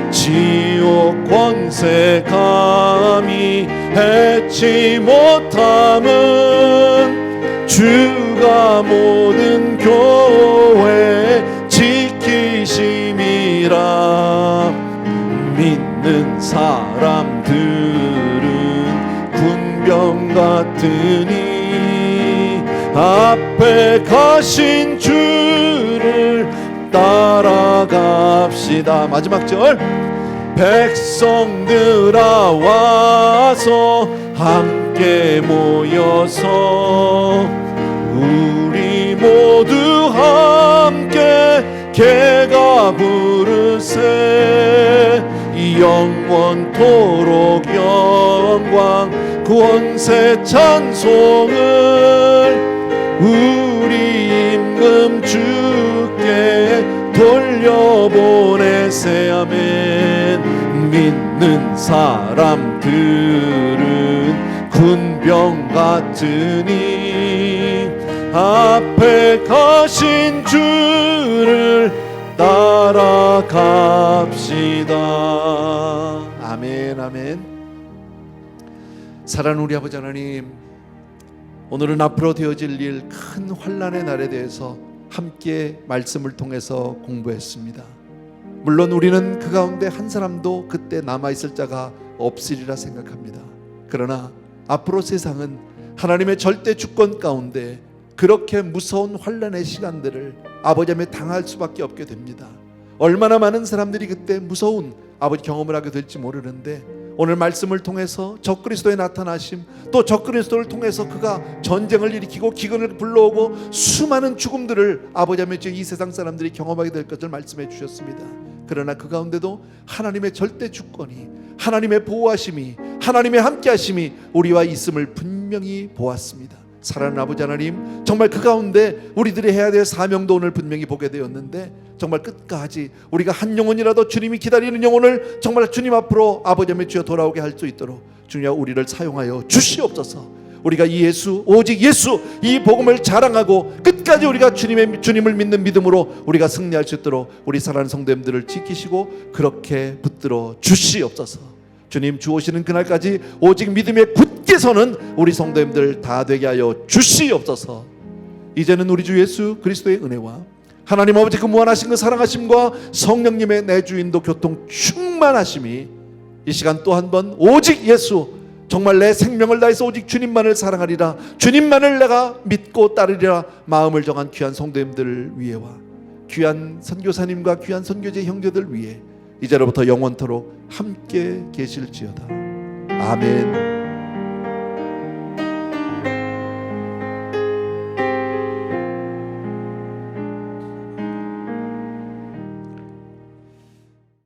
지옥 권세 감히 해치 못함은 주가 모든 교회 지키심이라. 믿는 사람들은 군병 같으니 앞에 가신 주를 따라갑시다. 마지막 절 백성들아 와서 함께 모여서 우리 모두 함께 개가 부르세. 영원토록 영광 권세 찬송을 우리 임금 주께 돌려보내세. 아멘. 믿는 사람들은 군병 같으니 앞에 가신 주를 따라갑시다. 아멘. 아멘. 사랑하는 우리 아버지 하나님, 오늘은 앞으로 되어질 일 큰 환난의 날에 대해서 함께 말씀을 통해서 공부했습니다. 물론 우리는 그 가운데 한 사람도 그때 남아있을 자가 없으리라 생각합니다. 그러나 앞으로 세상은 하나님의 절대 주권 가운데 그렇게 무서운 환난의 시간들을 아버지 앞에 당할 수밖에 없게 됩니다. 얼마나 많은 사람들이 그때 무서운 아버지 경험을 하게 될지 모르는데, 오늘 말씀을 통해서 적그리스도의 나타나심, 또 적그리스도를 통해서 그가 전쟁을 일으키고 기근을 불러오고 수많은 죽음들을 아버지 앞에 이 세상 사람들이 경험하게 될 것을 말씀해 주셨습니다. 그러나 그 가운데도 하나님의 절대 주권이, 하나님의 보호하심이, 하나님의 함께하심이 우리와 있음을 분명히 보았습니다. 사랑하는 아버지 하나님, 정말 그 가운데 우리들이 해야 될 사명도 오늘 분명히 보게 되었는데, 정말 끝까지 우리가 한 영혼이라도 주님이 기다리는 영혼을 정말 주님 앞으로 아버지 앞에 주여 돌아오게 할 수 있도록 주님 우리를 사용하여 주시옵소서. 우리가 이 예수, 오직 예수, 이 복음을 자랑하고 끝까지 우리가 주님을 믿는 믿음으로 우리가 승리할 수 있도록 우리 사랑하는 성도님들을 지키시고 그렇게 붙들어 주시옵소서. 주님 주 오시는 그날까지 오직 믿음에 굳게 서는 우리 성도님들 다 되게 하여 주시옵소서. 이제는 우리 주 예수 그리스도의 은혜와 하나님 아버지 그 무한하신 그 사랑하심과 성령님의 내주인도 교통 충만하심이 이 시간 또 한 번 오직 예수, 정말 내 생명을 다해서 오직 주님만을 사랑하리라, 주님만을 내가 믿고 따르리라 마음을 정한 귀한 성도님들을 위해와 귀한 선교사님과 귀한 선교제 형제들 위해 이제로부터 영원토록 함께 계실지어다. 아멘.